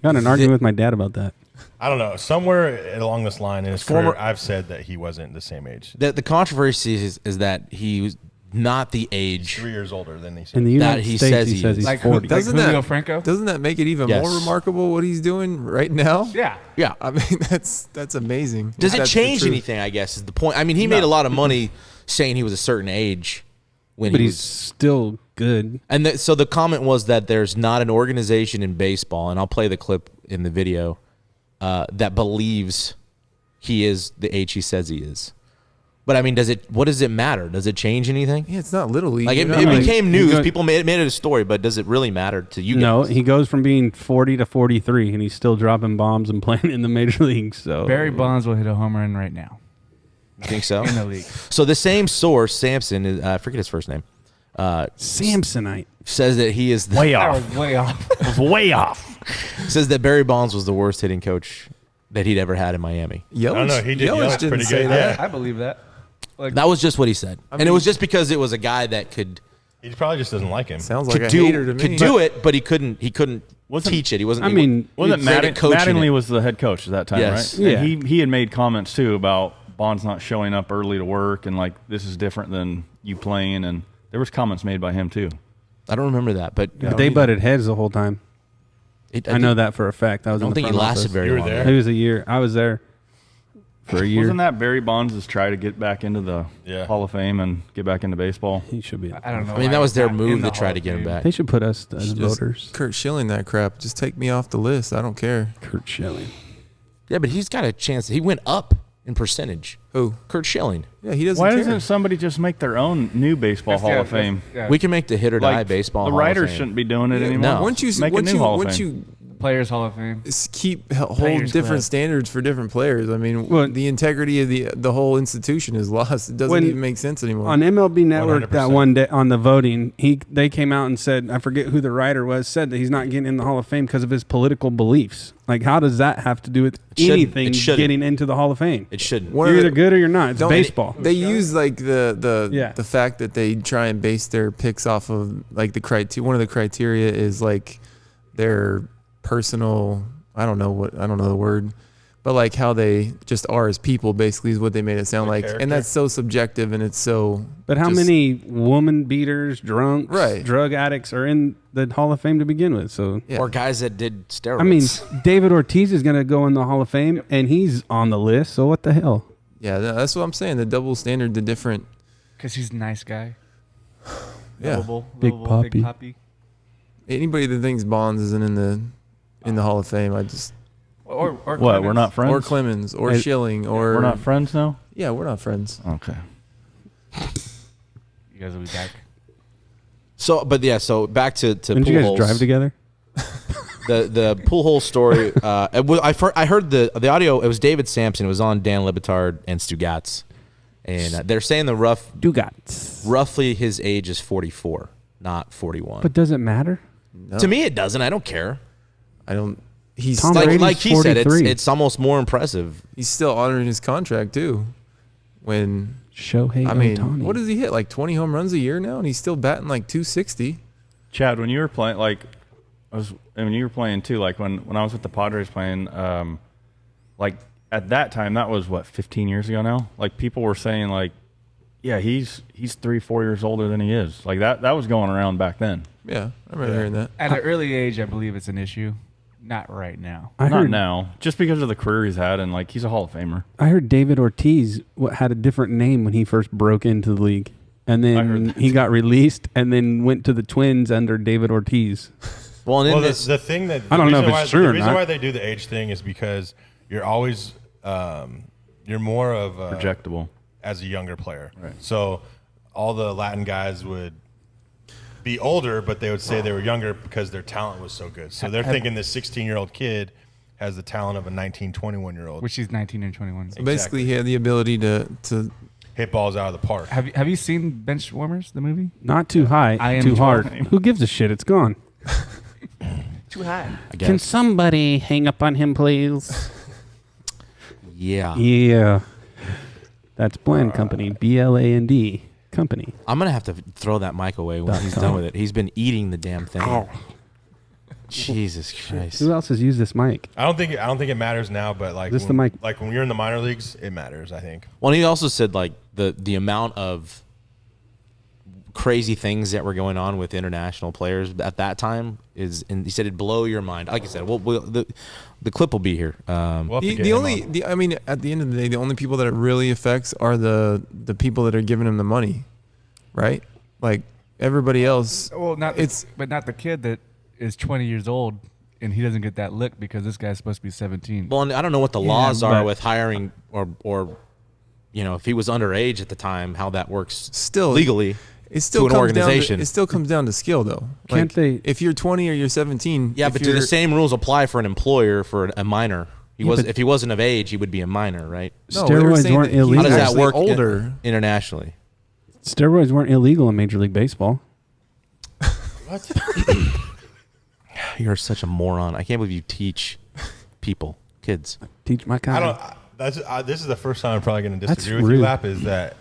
S4: Got in an argument with my dad about that.
S1: I don't know. Somewhere along this line in his
S3: Former-
S1: career, I've said that he wasn't the same age.
S3: The controversy is that he was not the age.
S1: 3 years older than he said.
S4: In the
S3: That
S4: United
S3: he
S4: States,
S3: says
S4: he
S3: he
S4: says
S3: is.
S4: he's
S8: Like
S4: 40.
S5: Doesn't
S8: Julio
S5: that
S8: Franco?
S5: Doesn't that make it even
S3: Yes.
S5: more remarkable what he's doing right now?
S8: Yeah.
S3: Yeah.
S5: I mean, that's amazing.
S3: Does it
S5: That's the
S3: change
S5: truth.
S3: anything, I guess, is the point. I mean, he made a lot of money saying he was a certain age when
S4: But
S3: he
S4: he's
S3: was.
S4: still good.
S3: And so the comment was that there's not an organization in baseball, and I'll play the clip in the video, that believes he is the age he says he is. But I mean, what does it matter? Does it change anything?
S5: Yeah, it's not little league.
S3: Like it
S5: You're not
S3: became news.
S4: go-
S3: People made it a story, but does it really matter to you
S4: No,
S3: guys?
S4: he goes from being 40 to 43, and he's still dropping bombs and playing in the major leagues. So
S8: Barry Bonds will hit a home run right now
S3: You think so?
S8: in the league.
S3: So the same source, Samson, I forget his first name,
S4: Samsonite.
S3: says that he is the,
S2: Way
S8: That
S2: off.
S8: was way off.
S2: It was way off.
S3: says that Barry Bonds was the worst hitting coach that he'd ever had in Miami.
S5: Yelich,
S1: I don't know. He did
S5: Yelich
S1: Yelich
S5: didn't
S1: pretty
S5: say
S1: good.
S5: that.
S1: Yeah.
S8: I believe that. Like,
S3: That was just what he said, and it
S5: mean-
S3: was just because it was a guy that could
S1: He probably just doesn't like him.
S5: Sounds like
S3: could
S5: a
S3: do
S5: hater to me.
S3: could do it, but he couldn't
S2: Wasn't-
S3: teach it. He wasn't.
S4: I
S3: he
S4: mean,
S2: Wasn't
S3: great at
S2: Matt,
S3: coaching
S2: Mattingly
S3: it.
S2: was the head coach at that time,
S3: Yes.
S2: right?
S4: Yeah.
S2: And he had made comments too about Bonds not showing up early to work and like this is different than you playing, and there was comments made by him too.
S3: I don't remember that, but
S4: But they butted heads the whole time. I know that for a fact. I
S3: I
S4: was.
S3: don't
S4: in the
S3: think he
S4: front
S3: lasted
S4: office.
S3: very
S1: You were
S3: long.
S1: there?
S4: It was a year. I was there for a year.
S2: Wasn't that Barry Bonds' try to get back into the
S1: Yeah.
S2: Hall of Fame and get back into baseball?
S4: He should be.
S8: I don't know.
S3: I mean,
S8: why
S3: that was
S8: he's
S3: their
S8: not
S3: move
S8: in the
S3: to try
S8: Hall
S3: to
S8: of
S3: get him
S8: Fame.
S3: back.
S4: They should put us as
S5: Just
S4: voters.
S5: Kurt Schilling that crap. Just take me off the list. I don't care.
S4: Kurt Schilling.
S3: Yeah, but he's got a chance. He went up in percentage.
S5: Who?
S3: Kurt Schilling.
S5: Yeah, he doesn't
S2: Why
S5: care.
S2: doesn't somebody just make their own new baseball Hall of Fame?
S8: Yeah.
S3: We can make the Hit.OR.DIE baseball
S2: The
S3: Hall of
S2: writers
S3: Fame.
S2: shouldn't be doing it
S5: Yeah,
S2: anymore.
S3: no.
S5: Once you
S2: Make a new Hall of Fame.
S8: Players Hall of Fame.
S5: Hold
S8: Players
S5: different
S8: Club.
S5: standards for different players. I mean,
S4: Well-
S5: the integrity of the whole institution is lost. It doesn't
S4: When-
S5: even make sense anymore.
S4: On MLB Network, that
S1: 100%.
S4: one day on the voting, they came out and said, I forget who the writer was, said that he's not getting in the Hall of Fame because of his political beliefs. Like, how does that have to do with
S3: shouldn't.
S4: anything
S3: It shouldn't.
S4: getting into the Hall of Fame?
S3: It shouldn't.
S5: One
S4: You're
S5: of
S4: either
S5: the-
S4: good or you're not. It's
S5: Don't-
S4: baseball.
S5: They use like the
S4: Yeah.
S5: the fact that they try and base their picks off of like the criteria. One of the criteria is like their personal. I don't know the word, but like how they just are as people. Basically, is what they made it sound like,
S1: character.
S5: and that's so subjective, and it's so.
S4: But how
S5: just-
S4: many woman beaters, drunks,
S5: Right.
S4: drug addicts are in the Hall of Fame to begin with? So,
S5: Yeah.
S3: Or guys that did steroids.
S4: I mean, David Ortiz is going to go in the Hall of Fame, and he's on the list. So what the hell?
S5: Yeah, that's what I'm saying. The double standard, the different.
S8: Because he's a nice guy.
S5: Yeah,
S8: Lovable,
S4: Big
S8: lovable,
S4: Poppy.
S8: Poppy.
S5: anybody that thinks Bonds isn't in the Hall of Fame, I just
S8: Or
S2: What?
S8: Clemens.
S2: We're not friends.
S5: or Clemens or
S4: Hey,
S5: Schilling or
S2: We're not friends now.
S5: Yeah, we're not friends.
S2: Okay.
S8: You guys will be back.
S3: so back to
S4: Didn't you guys
S3: Pujols.
S4: drive together?
S3: The pool hole story. I heard the audio. It was David Sampson. It was on Dan Lebitard and Stugatz, and they're saying roughly his age is 44, not 41.
S4: But does it matter?
S5: No,
S3: to me, it doesn't. I don't care.
S5: I don't. He's
S4: Tom
S5: still,
S4: Brady's
S3: Like he said,
S4: 43.
S3: it's almost more impressive.
S5: he's still honoring his contract too. When
S4: Shohei
S5: I mean,
S4: Ohtani.
S5: what does he hit? Like 20 home runs a year now, and he's still batting like 260.
S2: Chad, when you were playing, when you were playing too, like when I was with the Padres playing, like at that time, that was what 15 years ago now. Like people were saying, like, yeah, he's 3-4 years older than he is. Like that was going around back then.
S5: Yeah, I remember hearing that.
S8: At an early age, I believe it's an issue. Not right now.
S4: I
S2: Not
S4: heard,
S2: now, just because of the career he's had, and like he's a Hall of Famer.
S4: I heard David Ortiz had a different name when he first broke into the league. And
S2: I heard
S4: then
S2: that
S4: he got released and then went to the Twins under David Ortiz.
S3: Well, and in
S1: Well,
S3: this,
S1: the thing that
S4: I don't know if it's true
S1: The
S4: or
S1: reason
S4: not.
S1: why they do the age thing is because you're always you're more of
S2: Projectable.
S1: as a younger player.
S2: Right.
S1: So all the Latin guys would be older, but they would say they were younger because their talent was so good. So they're thinking this 16-year-old kid has the talent of a 19, 21-year-old.
S8: Which he's 19 and 21.
S5: So basically, he had the ability to
S1: Hit balls out of the park.
S8: Have you seen Bench Warmers, the movie?
S4: Not too high,
S8: I am
S4: too hard.
S8: trying.
S4: Who gives a shit? It's gone.
S8: Too high.
S3: I guess.
S4: Can somebody hang up on him, please?
S3: Yeah.
S4: Yeah. That's Bland Company. BLAND Company.
S3: I'm gonna have to throw that mic away when he's done with it. He's been eating the damn thing. Jesus Christ.
S4: Who else has used this mic?
S1: I don't think it matters now, but like
S4: Is this the mic?
S1: Like when you're in the minor leagues, it matters. I think.
S3: Well, he also said like the amount of crazy things that were going on with international players at that time is, and he said it'd blow your mind. Like I said, the clip will be here.
S1: We'll have to get
S5: the
S1: him
S5: only
S1: on.
S5: the I mean, at the end of the day, the only people that it really affects are the people that are giving him the money, right? Like everybody else.
S8: Well, but not the kid that is 20 years old and he doesn't get that look because this guy's supposed to be 17.
S3: Well, and I don't know what the
S4: Yeah,
S3: laws are
S4: but-
S3: with hiring or you know, if he was underage at the time, how that works
S5: Still
S3: legally.
S5: It still
S3: to an
S5: comes down
S3: organization.
S5: to, it still comes down to skill, though.
S4: Can't they-
S5: If you're 20 or you're 17,
S3: Yeah,
S5: if
S3: but do the
S5: you're-
S3: same rules apply for an employer for a minor?
S4: Yeah, but-
S3: If he wasn't of age, he would be a minor, right?
S5: No, they were
S4: Steroids
S5: saying
S4: weren't
S5: that he's
S4: illegal.
S3: How does that
S5: actually
S3: work
S5: older?
S3: internationally?
S4: Steroids weren't illegal in Major League Baseball.
S1: What?
S3: You're such a moron. I can't believe you teach people, kids.
S4: Teach my
S1: I
S4: kind.
S1: don't. This is the first time I'm probably going to
S4: That's
S1: disagree with
S4: rude.
S1: you, Lap. Is that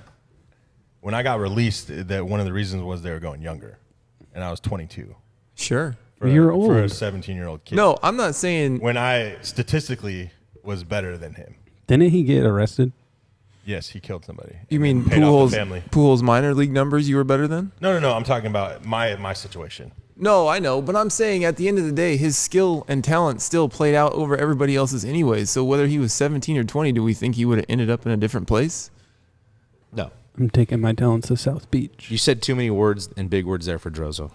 S1: when I got released, that one of the reasons was they were going younger, and I was 22.
S5: Sure.
S1: For
S4: You're
S1: for a
S4: old.
S1: 17-year-old kid.
S5: No, I'm not saying.
S1: When I statistically was better than him.
S4: Didn't he get arrested?
S1: Yes, he killed somebody.
S5: You
S1: and
S5: mean
S1: paid off the family?
S5: Pujols minor league numbers? You were better than?
S1: No. I'm talking about my situation.
S5: No, I know, but I'm saying at the end of the day, his skill and talent still played out over everybody else's anyways. So whether he was 17 or 20, do we think he would have ended up in a different place?
S3: No.
S4: I'm taking my talents to South Beach.
S3: You said too many words and big words there for Drozo.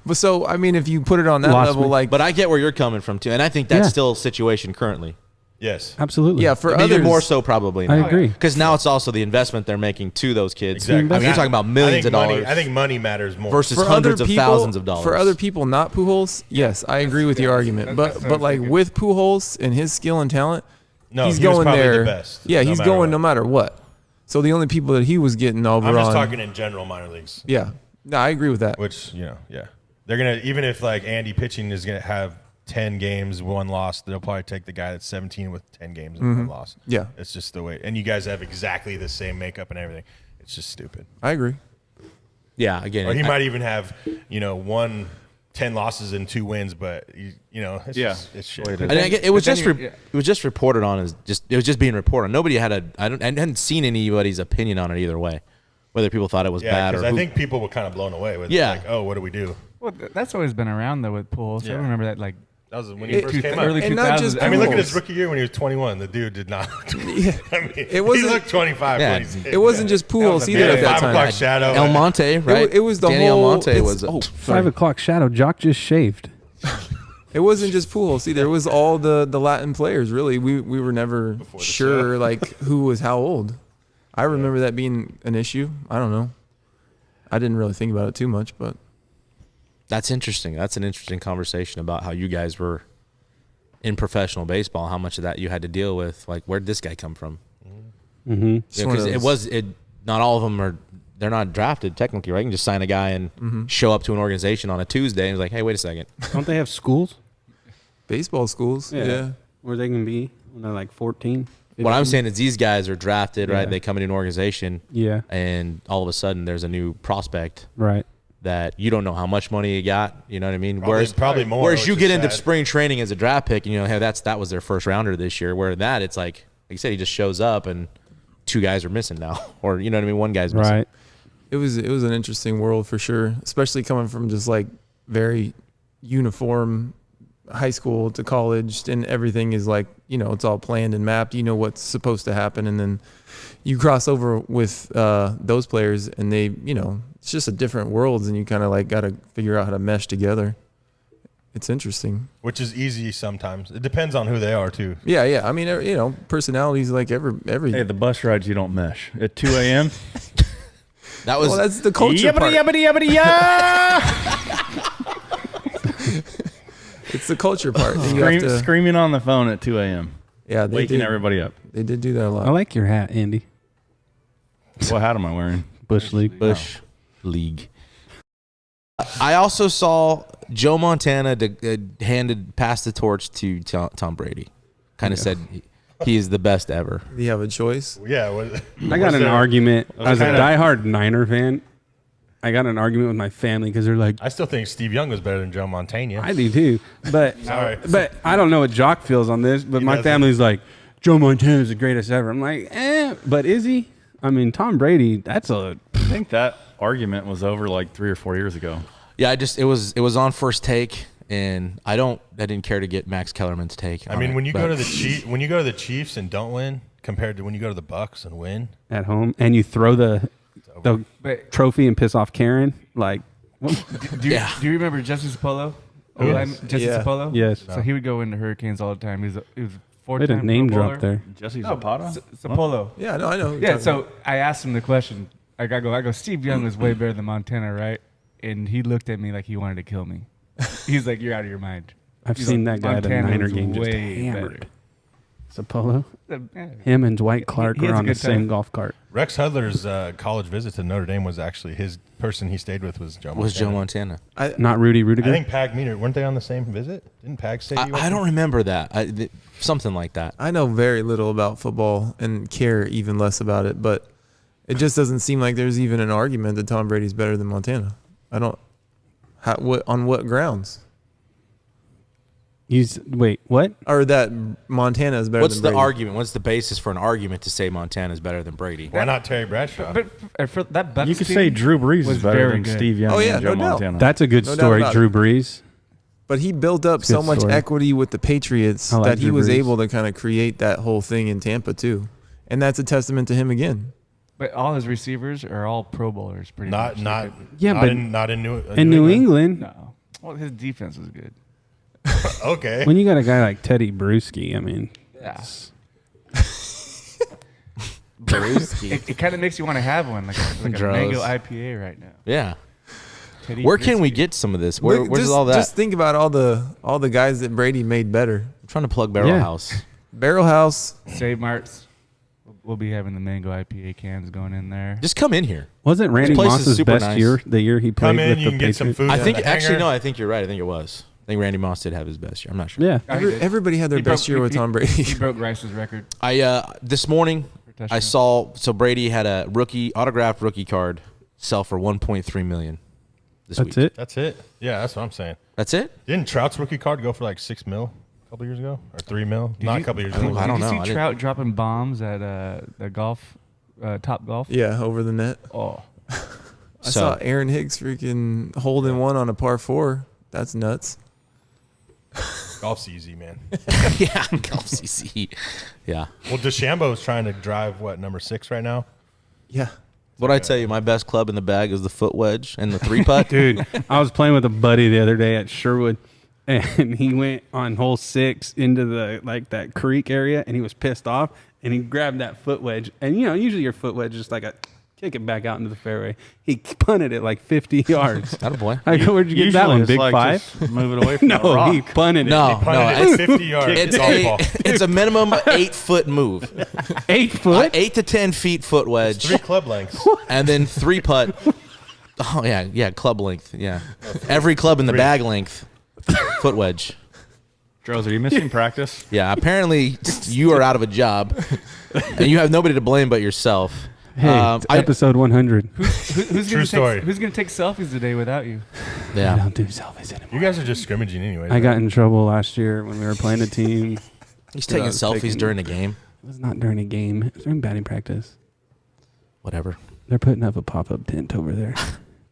S5: But so I mean, if you put it on that
S4: Lost
S5: level,
S4: me.
S5: like,
S3: But I get where you're coming from, too. And I think that's
S4: Yeah.
S3: still a situation currently.
S1: Yes.
S4: Absolutely.
S5: Yeah, for
S3: I mean,
S5: others
S3: even more so probably
S4: I
S3: now.
S4: agree.
S3: Because now it's also the investment they're making to those kids.
S1: Exactly.
S3: I mean, you're talking about millions of dollars
S1: I think money matters more.
S3: versus
S5: for
S3: hundreds
S5: other
S3: of
S5: people,
S3: thousands of dollars.
S5: For other people, not Pujols, yes, I agree with your argument. But like with Pujols and his skill and talent,
S1: no,
S5: he's
S1: he was
S5: going
S1: probably
S5: there.
S1: the best.
S5: Yeah, he's
S1: matter
S5: going
S1: what.
S5: no matter what. So the only people that he was getting over
S1: I'm just
S5: on,
S1: talking in general minor leagues.
S5: yeah, no, I agree with that.
S1: Which, yeah. They're going to, even if like Andy pitching is going to have 10 games, 1 loss, they'll probably take the guy that's 17 with 10 games and 1 loss.
S5: Yeah.
S1: It's just the way. And you guys have exactly the same makeup and everything. It's just stupid.
S5: I agree.
S3: Yeah, again.
S1: Or he might even have, 10 losses and 2 wins, but, it's just, it's shit.
S3: I mean, it was
S8: then
S3: just
S8: you're-
S3: it was just reported on as it was just being reported on. Nobody had I hadn't seen anybody's opinion on it either way, whether people thought it was
S1: Yeah,
S3: bad or
S1: because I
S3: who-
S1: think people were kind of blown away with
S3: Yeah.
S1: like, oh, what do we do?
S8: Well, that's always been around though with Pujols.
S1: Yeah.
S8: I remember that like
S1: That was when he first came
S8: early
S1: up.
S5: And not just
S8: 2000s.
S1: I mean, look at
S5: Pujols.
S1: his rookie year when he was 21. The dude did not. I mean,
S5: It wasn't-
S1: he looked 25.
S3: Yeah.
S1: when he's-
S5: It wasn't just Pujols either
S1: Yeah,
S5: at that
S1: 5 o'clock
S5: time.
S1: shadow.
S3: El Monte, right?
S5: It was the
S3: Danny
S5: whole-
S3: Almonte
S5: it's-
S3: was.
S5: oh,
S4: 5 o'clock shadow. Jock just shaved.
S5: It wasn't just Pujols either. It was all the Latin players. Really, we were never sure like who was how old. I remember that being an issue. I don't know. I didn't really think about it too much, but
S3: That's interesting. That's an interesting conversation about how you guys were in professional baseball. How much of that you had to deal with? Like, where'd this guy come from?
S4: Mm-hmm.
S5: It's one of
S3: Because
S5: those-
S3: not all of them are. They're not drafted technically, right? You can just sign a guy and show up to an organization on a Tuesday and it's like, hey, wait a second.
S4: Don't they have schools
S5: baseball schools. Yeah.
S4: where they can be when they're like 14?
S3: What I'm
S4: 15?
S3: saying is these guys are drafted, right?
S4: Yeah.
S3: They come into an organization,
S4: Yeah.
S3: and all of a sudden there's a new prospect
S4: Right.
S3: that you don't know how much money you got. You know what I mean?
S1: Probably more.
S3: Whereas
S1: which
S3: you
S1: is
S3: get into
S1: sad.
S3: spring training as a draft pick, and hey, that was their first rounder this year. Where that it's like you said, he just shows up and 2 guys are missing now, or you know what I mean? 1 guy's missing.
S4: Right.
S5: It was an interesting world for sure, especially coming from just like very uniform high school to college, and everything is like, it's all planned and mapped. You know what's supposed to happen, and then you cross over with those players, and they, it's just a different worlds, and you kind of like got to figure out how to mesh together. It's interesting.
S1: Which is easy sometimes. It depends on who they are too.
S5: Yeah. I mean, personalities like every.
S2: Hey, the bus rides you don't mesh at 2 a.m.
S3: That was
S5: Well, that's the culture part. It's the culture part. You have to-
S2: Screaming on the phone at 2 a.m.
S5: yeah, they
S2: waking
S5: did,
S2: everybody up.
S5: they did do that a lot.
S4: I like your hat, Andy.
S2: What hat am I wearing?
S4: Bush League.
S3: Bush League. I also saw Joe Montana passed the torch to Tom Brady. Kind of said he is the best ever.
S5: Do you have a choice?
S1: Yeah.
S4: I got an argument as a
S2: kinda-
S4: diehard Niner fan. I got an argument with my family because they're like,
S1: I still think Steve Young was better than Joe Montana.
S4: I do too, but
S1: Sorry.
S4: but I don't know what Jock feels on this. But my
S1: doesn't.
S4: family's like, Joe Montana's the greatest ever. I'm like, but is he? I mean, Tom Brady. That's a
S2: I think that argument was over like 3 or 4 years ago.
S3: Yeah, it was on First Take, and I didn't care to get Max Kellerman's take.
S1: I mean, when you go to the Chiefs and don't win, compared to when you go to the Bucks and win,
S4: at home, and you throw the
S8: But
S4: trophy and piss off Karen. Like,
S8: do you remember Jesse Zapolo? Jesse
S5: Yeah.
S8: Zapolo?
S4: yes,
S8: So he would go into Hurricanes all the time. He was a
S4: they did a
S8: 4-time
S4: name
S8: Pro
S4: drop
S8: Bowler.
S4: there.
S2: Jesse
S8: No,
S2: Zapata?
S8: Zapolo.
S5: Yeah, no, I know.
S8: Yeah, so I asked him the question. I go, Steve Young was way better than Montana, right? And he looked at me like he wanted to kill me. He's like, you're out of your mind.
S4: I've
S8: He's
S4: seen
S8: like,
S4: that guy at a
S8: Montana
S4: Niner
S8: was
S4: game just
S8: way
S4: hammered. Sapolo.
S8: better. Yeah.
S4: Him and Dwight Clark
S8: He has
S4: were
S8: a
S4: on the
S8: good
S4: same
S8: time.
S4: golf cart.
S1: Rex Hudler's college visit to Notre Dame was actually his person he stayed with was Joe Montana.
S4: Not Rudy
S1: I
S4: Rudiger.
S1: think Pag Meter, weren't they on the same visit? Didn't Pag stay?
S3: I don't remember that. Something like that.
S5: I know very little about football and care even less about it, but it just doesn't seem like there's even an argument that Tom Brady's better than Montana. I don't. On what grounds?
S4: Wait, what?
S5: Or that Montana is better
S3: What's
S5: than
S3: the
S5: Brady?
S3: argument? What's the basis for an argument to say Montana is better than Brady?
S1: Why not Terry Bradshaw?
S8: But for that Bucks
S2: You could
S8: team
S2: say Drew Brees
S8: was
S2: is better
S8: very
S2: than
S8: good.
S2: Steve Young
S5: Oh, yeah,
S2: and Joe
S5: no doubt.
S2: Montana.
S4: That's a good
S5: No doubt
S4: story,
S5: about
S4: Drew
S5: it.
S4: Brees.
S5: But he built up so
S4: Good
S5: much
S4: story.
S5: equity with the Patriots
S4: I like
S5: that he
S4: Drew
S5: was
S4: Brees.
S5: able to kind of create that whole thing in Tampa too, and that's a testament to him again.
S8: But all his receivers are all Pro Bowlers, pretty
S1: Not
S8: much.
S1: not
S4: Yeah,
S1: not
S4: but
S1: in New
S4: in New England,
S8: No. Well, his defense was good.
S1: Okay.
S4: when you got a guy like Teddy Bruschi, I mean,
S8: Yeah.
S3: Brewski.
S8: It kind of makes you want to have one, like a
S3: Droz.
S8: mango IPA right now.
S3: Yeah.
S8: Teddy
S3: Where can we
S8: Brewski.
S3: get some of this?
S5: Look,
S3: Where's
S5: just,
S3: all that?
S5: Just think about all the guys that Brady made better.
S3: I'm trying to plug Barrel
S4: Yeah.
S3: House.
S5: Barrel House.
S8: Save Marts? We'll be having the mango IPA cans going in there.
S3: Just come in here.
S4: Wasn't Randy
S3: place is
S4: Moss's
S3: super
S4: best
S3: nice.
S4: year the year he played
S1: Come in,
S4: with
S1: you
S4: the
S1: can get some
S4: Patriots?
S1: food.
S3: I
S1: in
S3: think
S1: the
S3: actually
S1: hangar.
S3: no. I think you're right. I think it was. I think Randy Moss did have his best year. I'm not sure.
S4: Yeah.
S8: Oh, he did.
S5: Everybody had their
S8: He
S5: best
S8: broke-
S5: year with
S8: he-
S5: Tom Brady.
S8: He broke Rice's record.
S3: I this morning
S8: for touchdown.
S3: I saw Brady had a autographed rookie card sell for 1.3 million. This
S4: That's
S3: week.
S4: it.
S1: That's it. Yeah, that's what I'm saying.
S3: That's it.
S1: Didn't Trout's rookie card go for like $6 million a couple years ago or $3 million? Not a couple years ago.
S3: I don't
S8: Did
S3: know.
S8: you
S3: I
S8: see
S3: didn't-
S8: Trout dropping bombs at the golf, Top Golf?
S5: Yeah, over the net.
S8: Oh,
S5: I
S3: So-
S5: saw Aaron Hicks freaking holding one on a par 4. That's nuts.
S1: Golf's easy, man.
S3: Yeah, Golf CC. Yeah.
S1: Well, DeChambeau's trying to drive number 6 right now.
S5: Yeah.
S3: What I tell you, my best club in the bag is the foot wedge and the 3-putt.
S4: Dude, I was playing with a buddy the other day at Sherwood, and he went on hole 6 into that creek area, and he was pissed off, and he grabbed that foot wedge, and usually your foot wedge is just like a kick it back out into the fairway. He punted it like 50 yards.
S3: Attaboy.
S4: I go, where'd you get that
S2: Usually
S4: one?
S2: it's
S4: Big
S2: like
S4: five?
S2: just move it away from the
S4: No,
S2: rock.
S4: he punted it.
S3: No,
S1: Punted
S3: no,
S1: it 50 yards.
S3: it's
S1: golf ball.
S3: it's a minimum 8-foot move.
S4: 8 foot.
S3: 8 to 10 feet foot wedge,
S1: 3 club lengths.
S3: and then 3-putt. Oh yeah, club length. Yeah, every club in the bag length, foot wedge.
S2: Droz, are you missing practice?
S3: Yeah, apparently you are out of a job, and you have nobody to blame but yourself.
S4: Hey, it's episode 100.
S8: who's
S1: True story.
S8: Who's gonna take selfies today without you?
S4: I
S3: Yeah,
S4: don't do selfies anymore.
S1: You guys are just scrimmaging anyway.
S4: I got in trouble last year when we were playing a team.
S3: he's
S4: Dude, I
S3: taking
S4: was
S3: selfies
S4: taking-
S3: during a game.
S4: It was not during a game. It was during batting practice.
S3: Whatever.
S4: They're putting up a pop-up tent over there.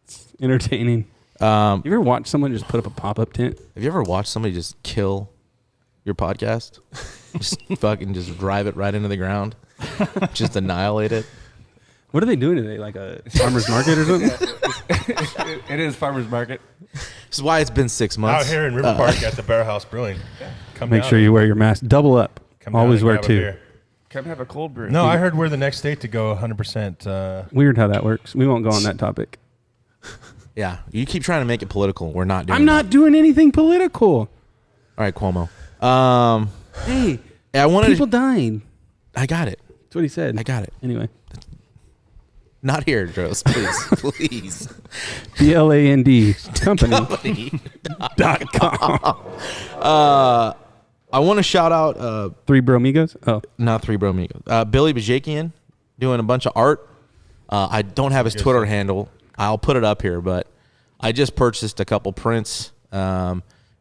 S4: It's entertaining.
S3: Um,
S4: You ever watch someone just put up a pop-up tent?
S3: have you ever watched somebody just kill your podcast? Just fucking just drive it right into the ground, just annihilate it.
S4: What are they doing today? Like a farmer's market or something?
S8: It is farmers market.
S3: This is why it's been 6
S1: out
S3: months.
S1: here in River Park at the Bear House Brewing. Come
S4: Make
S1: down
S4: sure
S1: and-
S4: you wear your mask. Double up.
S1: come down
S4: Always
S1: and
S4: wear
S1: grab a
S4: 2.
S1: beer.
S8: Come have a cold brew.
S1: No, I heard we're the next state to go 100%.
S4: Weird how that works. We won't go on that topic.
S3: Yeah, you keep trying to make it political. We're not doing.
S4: I'm not doing anything political.
S3: All right, Cuomo.
S4: Hey,
S3: I wanted.
S4: people dying.
S3: I got it.
S4: That's what he said.
S3: I got it.
S4: Anyway,
S3: Not here, Dros. Please, please.
S4: BLAND company.com.
S3: I want to shout out
S4: 3 Bromigos. Oh,
S3: not 3 Bro Amigos. Billy Bajakian doing a bunch of art. I don't have his Twitter handle. I'll put it up here, but I just purchased a couple prints.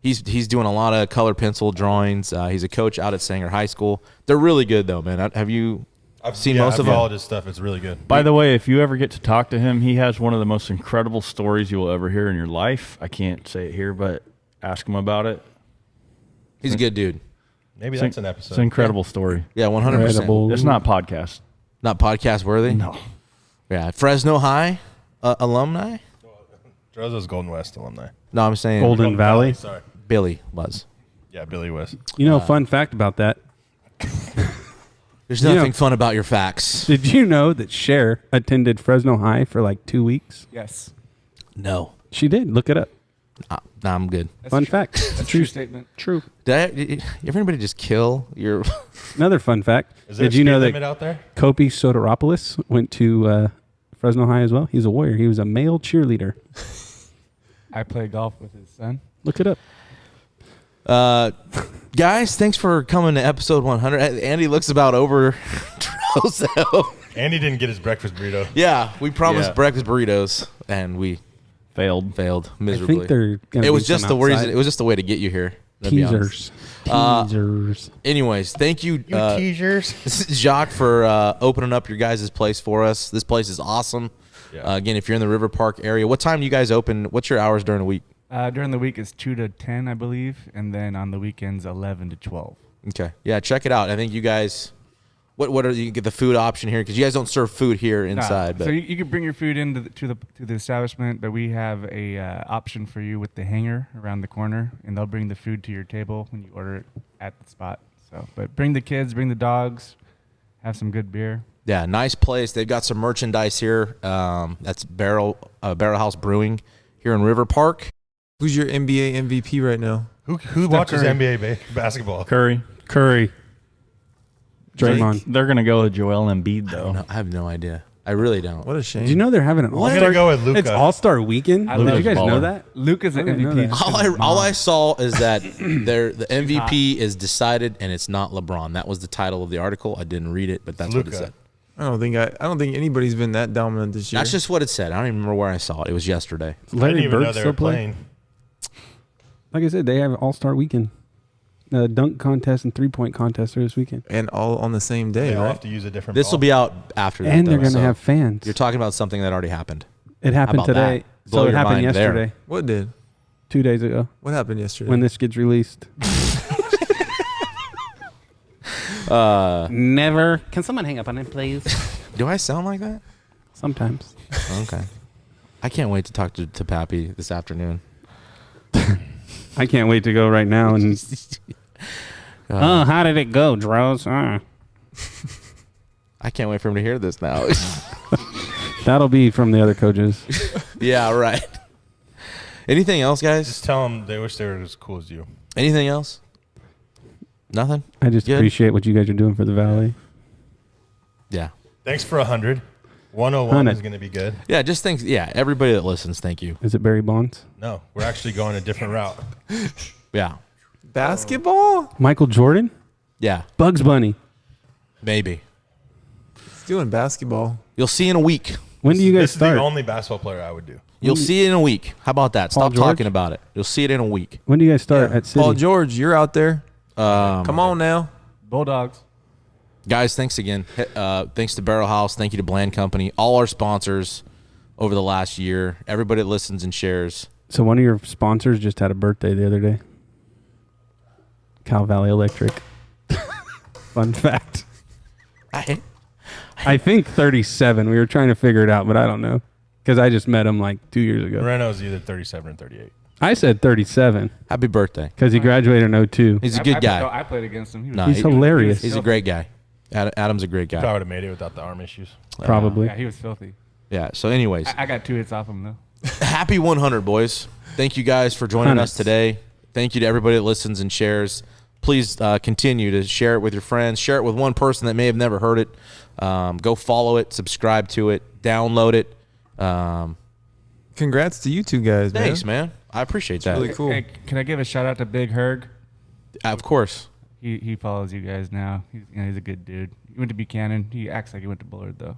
S3: He's doing a lot of color pencil drawings. He's a coach out at Sanger High School. They're really good though, man. Have you seen most
S1: I've
S3: of them?
S1: followed his stuff. It's really good.
S2: By the way, if you ever get to talk to him, he has one of the most incredible stories you will ever hear in your life. I can't say it here, but ask him about it.
S3: He's a good dude.
S1: Maybe that's an episode.
S2: It's an incredible story.
S3: Yeah, 100%.
S4: Incredible.
S2: It's not podcast.
S3: Not podcast worthy.
S2: No.
S3: Yeah, Fresno High alumni.
S1: Drozo's Golden West alumni.
S3: No, I'm saying
S4: Golden Valley.
S1: Sorry.
S3: Billy was.
S1: Yeah, Billy West.
S4: Fun fact about that.
S3: There's
S4: You know-
S3: nothing fun about your facts.
S4: Did you know that Cher attended Fresno High for like 2 weeks?
S8: Yes.
S3: No,
S4: She did. Look it up.
S3: nah, I'm good.
S8: That's
S4: Fun
S8: true.
S4: fact.
S8: That's a true statement.
S4: True.
S3: Did everybody just kill your?
S4: Another fun fact.
S1: Is there
S4: Did
S1: a
S4: you know
S1: speed limit
S4: that
S1: out there?
S4: Kopi Soteropoulos went to Fresno High as well? He's a warrior. He was a male cheerleader.
S8: I play golf with his son.
S4: Look it up.
S3: Guys, thanks for coming to episode 100. Andy looks about over.
S1: Andy didn't get his breakfast burrito.
S3: Yeah, we promised
S2: Yeah.
S3: breakfast burritos, and we
S2: Failed.
S3: failed
S4: I
S3: miserably.
S4: think they're going to
S3: It was just the reason. It was just the way to get you here. to be honest.
S4: Teasers.
S3: Anyways, thank you,
S1: teasers.
S3: Jacques, for opening up your guys' place for us. This place is awesome.
S1: Yeah.
S3: Again, if you're in the River Park area, what time do you guys open? What's your hours during the week?
S8: During the week it's 2 to 10, I believe, and then on the weekends 11 to 12.
S3: Okay, yeah, check it out. I think you guys. What are you get the food option here? Because you guys don't serve food here inside.
S8: Nah.
S3: But
S8: So you can bring your food into to the establishment, but we have a option for you with the hanger around the corner, and they'll bring the food to your table when you order it at the spot. So, but bring the kids, bring the dogs, have some good beer.
S3: Yeah, nice place. They've got some merchandise here. That's Barrel House Brewing here in River Park.
S5: Who's your NBA MVP right now?
S1: Who watches
S8: Curry.
S1: NBA basketball?
S2: Curry.
S4: Draymond.
S2: They're gonna go with Joel Embiid though.
S3: No, I have no idea. I really don't.
S5: What a shame.
S4: Did you know they're having an
S1: I'm
S4: all-star?
S1: gonna go with Luka.
S4: It's All-Star Weekend.
S8: I
S4: Did
S8: love
S4: you guys know
S2: baller.
S4: that?
S8: Luka's an
S4: I didn't know
S8: MVP.
S4: that.
S3: All I saw is that the MVP is decided and it's not LeBron. That was the title of the article. I didn't read it, but that's what it
S1: Luka.
S3: said.
S5: I don't think anybody's been that dominant this year.
S3: That's just what it said. I don't even remember where I saw it. It was yesterday.
S1: I didn't
S4: Larry
S1: even know
S4: Bird
S1: they
S4: still
S1: were
S4: play.
S1: playing.
S4: Like I said, they have an All-Star Weekend. Dunk contest and three-point contest are this weekend.
S5: and all on the same day,
S1: They all
S5: right?
S1: have to use a different.
S3: This will
S1: ball.
S3: be out after that.
S4: And they're
S3: though,
S4: going to
S3: so
S4: have fans.
S3: You're talking about something that already happened.
S4: It happened
S3: How about
S4: today.
S3: that? Blow
S4: So it
S3: your
S4: happened
S3: mind there.
S4: yesterday,
S5: What did?
S4: 2 days ago,
S5: What happened yesterday?
S4: when this gets released. Never. Can someone hang up on it, please?
S3: Do I sound like that?
S4: Sometimes.
S3: Okay. I can't wait to talk to Pappy this afternoon.
S4: I can't wait to go right now. And oh, how did it go, Droz?
S3: I can't wait for him to hear this now.
S4: That'll be from the other coaches.
S3: Yeah, right. Anything else, guys?
S1: Just tell them they wish they were as cool as you.
S3: Anything else? Nothing?
S4: I just
S3: Good.
S4: appreciate what you guys are doing for the Valley.
S3: Yeah.
S1: Thanks for 100. 101
S4: 100.
S1: is going to be good.
S3: Yeah, just thanks. Yeah, everybody that listens, thank you.
S4: Is it Barry Bonds?
S1: No, we're actually going a different route.
S3: Yeah.
S5: Basketball?
S4: Michael Jordan?
S3: Yeah,
S4: Bugs Bunny?
S3: maybe.
S5: It's doing basketball.
S3: You'll see in a week.
S4: When do you guys
S1: This is
S4: start?
S1: the only basketball player I would do.
S3: You'll see it in a week. How about that?
S4: Paul
S3: Stop
S4: George?
S3: talking about it. You'll see it in a week.
S4: When do you guys start at City?
S5: Paul George, you're out there. Come on now.
S8: Bulldogs.
S3: Guys, thanks again. Thanks to Barrel House. Thank you to Bland Company. All our sponsors over the last year. Everybody that listens and shares.
S4: So one of your sponsors just had a birthday the other day. Cal Valley Electric. Fun fact. I think 37. We were trying to figure it out, but I don't know. Because I just met him like 2 years ago.
S1: Moreno's either 37 or 38.
S4: I said 37
S3: Happy birthday.
S4: because he graduated in 02.
S3: He's a good guy.
S8: I played against him. He was
S3: No,
S4: He's hilarious.
S3: He's a great guy. Adam's a great guy.
S1: Probably would have made it without the arm issues.
S4: Probably.
S8: Yeah, he was filthy.
S3: Yeah, so anyways,
S8: I got 2 hits off him though.
S3: happy 100, boys. Thank you guys for joining us
S4: Hundreds.
S3: today. Thank you to everybody that listens and shares. Please continue to share it with your friends. Share it with one person that may have never heard it. Go follow it, subscribe to it, download it.
S5: Congrats to you two guys, man.
S3: Thanks, man. I appreciate that.
S5: really cool.
S8: Hey, can I give a shout out to Big Herg?
S3: Of course.
S8: He follows you guys now. He's a good dude. He went to Buchanan. He acts like he went to Bullard though.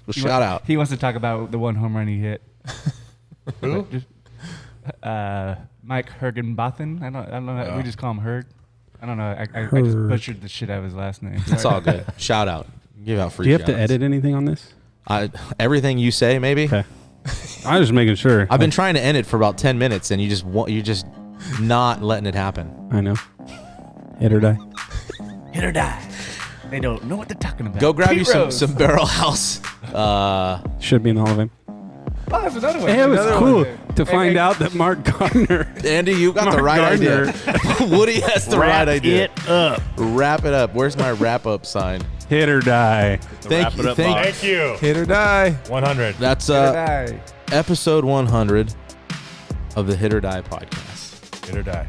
S3: Well, shout out.
S8: He wants to talk about the one home run he hit.
S1: Who?
S8: Mike Hergenbothen. I don't know. We just call him Herg. I don't know. I just butchered the shit out of his last name.
S3: It's all good. Shout out. Give out free
S4: Do you have to
S3: shout-outs.
S4: edit anything on this?
S3: Everything you say, maybe.
S4: Okay. I was just making sure.
S3: I've been trying to end it for about 10 minutes, and you're just not letting it happen.
S4: I know. Hit or die.
S8: Hit or die. They don't know what they're talking about.
S3: Go grab
S8: Pete
S3: you
S8: Rose.
S3: some Barrel House.
S4: Should be in the Hall of Fame.
S8: Oh, there's another one.
S4: Hey, it was
S8: Another
S4: cool
S8: one.
S4: to find out that Mark Gardner.
S3: Andy, you got the
S4: Mark
S3: right
S4: Gardner.
S3: idea. Woody has the right idea.
S4: It up.
S3: Wrap it up. Where's my wrap up sign?
S4: Hit or die.
S3: Thank you.
S1: Thank you.
S5: Hit or die.
S1: 100.
S3: That's
S8: Hit or die.
S3: episode 100 of the Hit or Die podcast.
S1: Hit or die.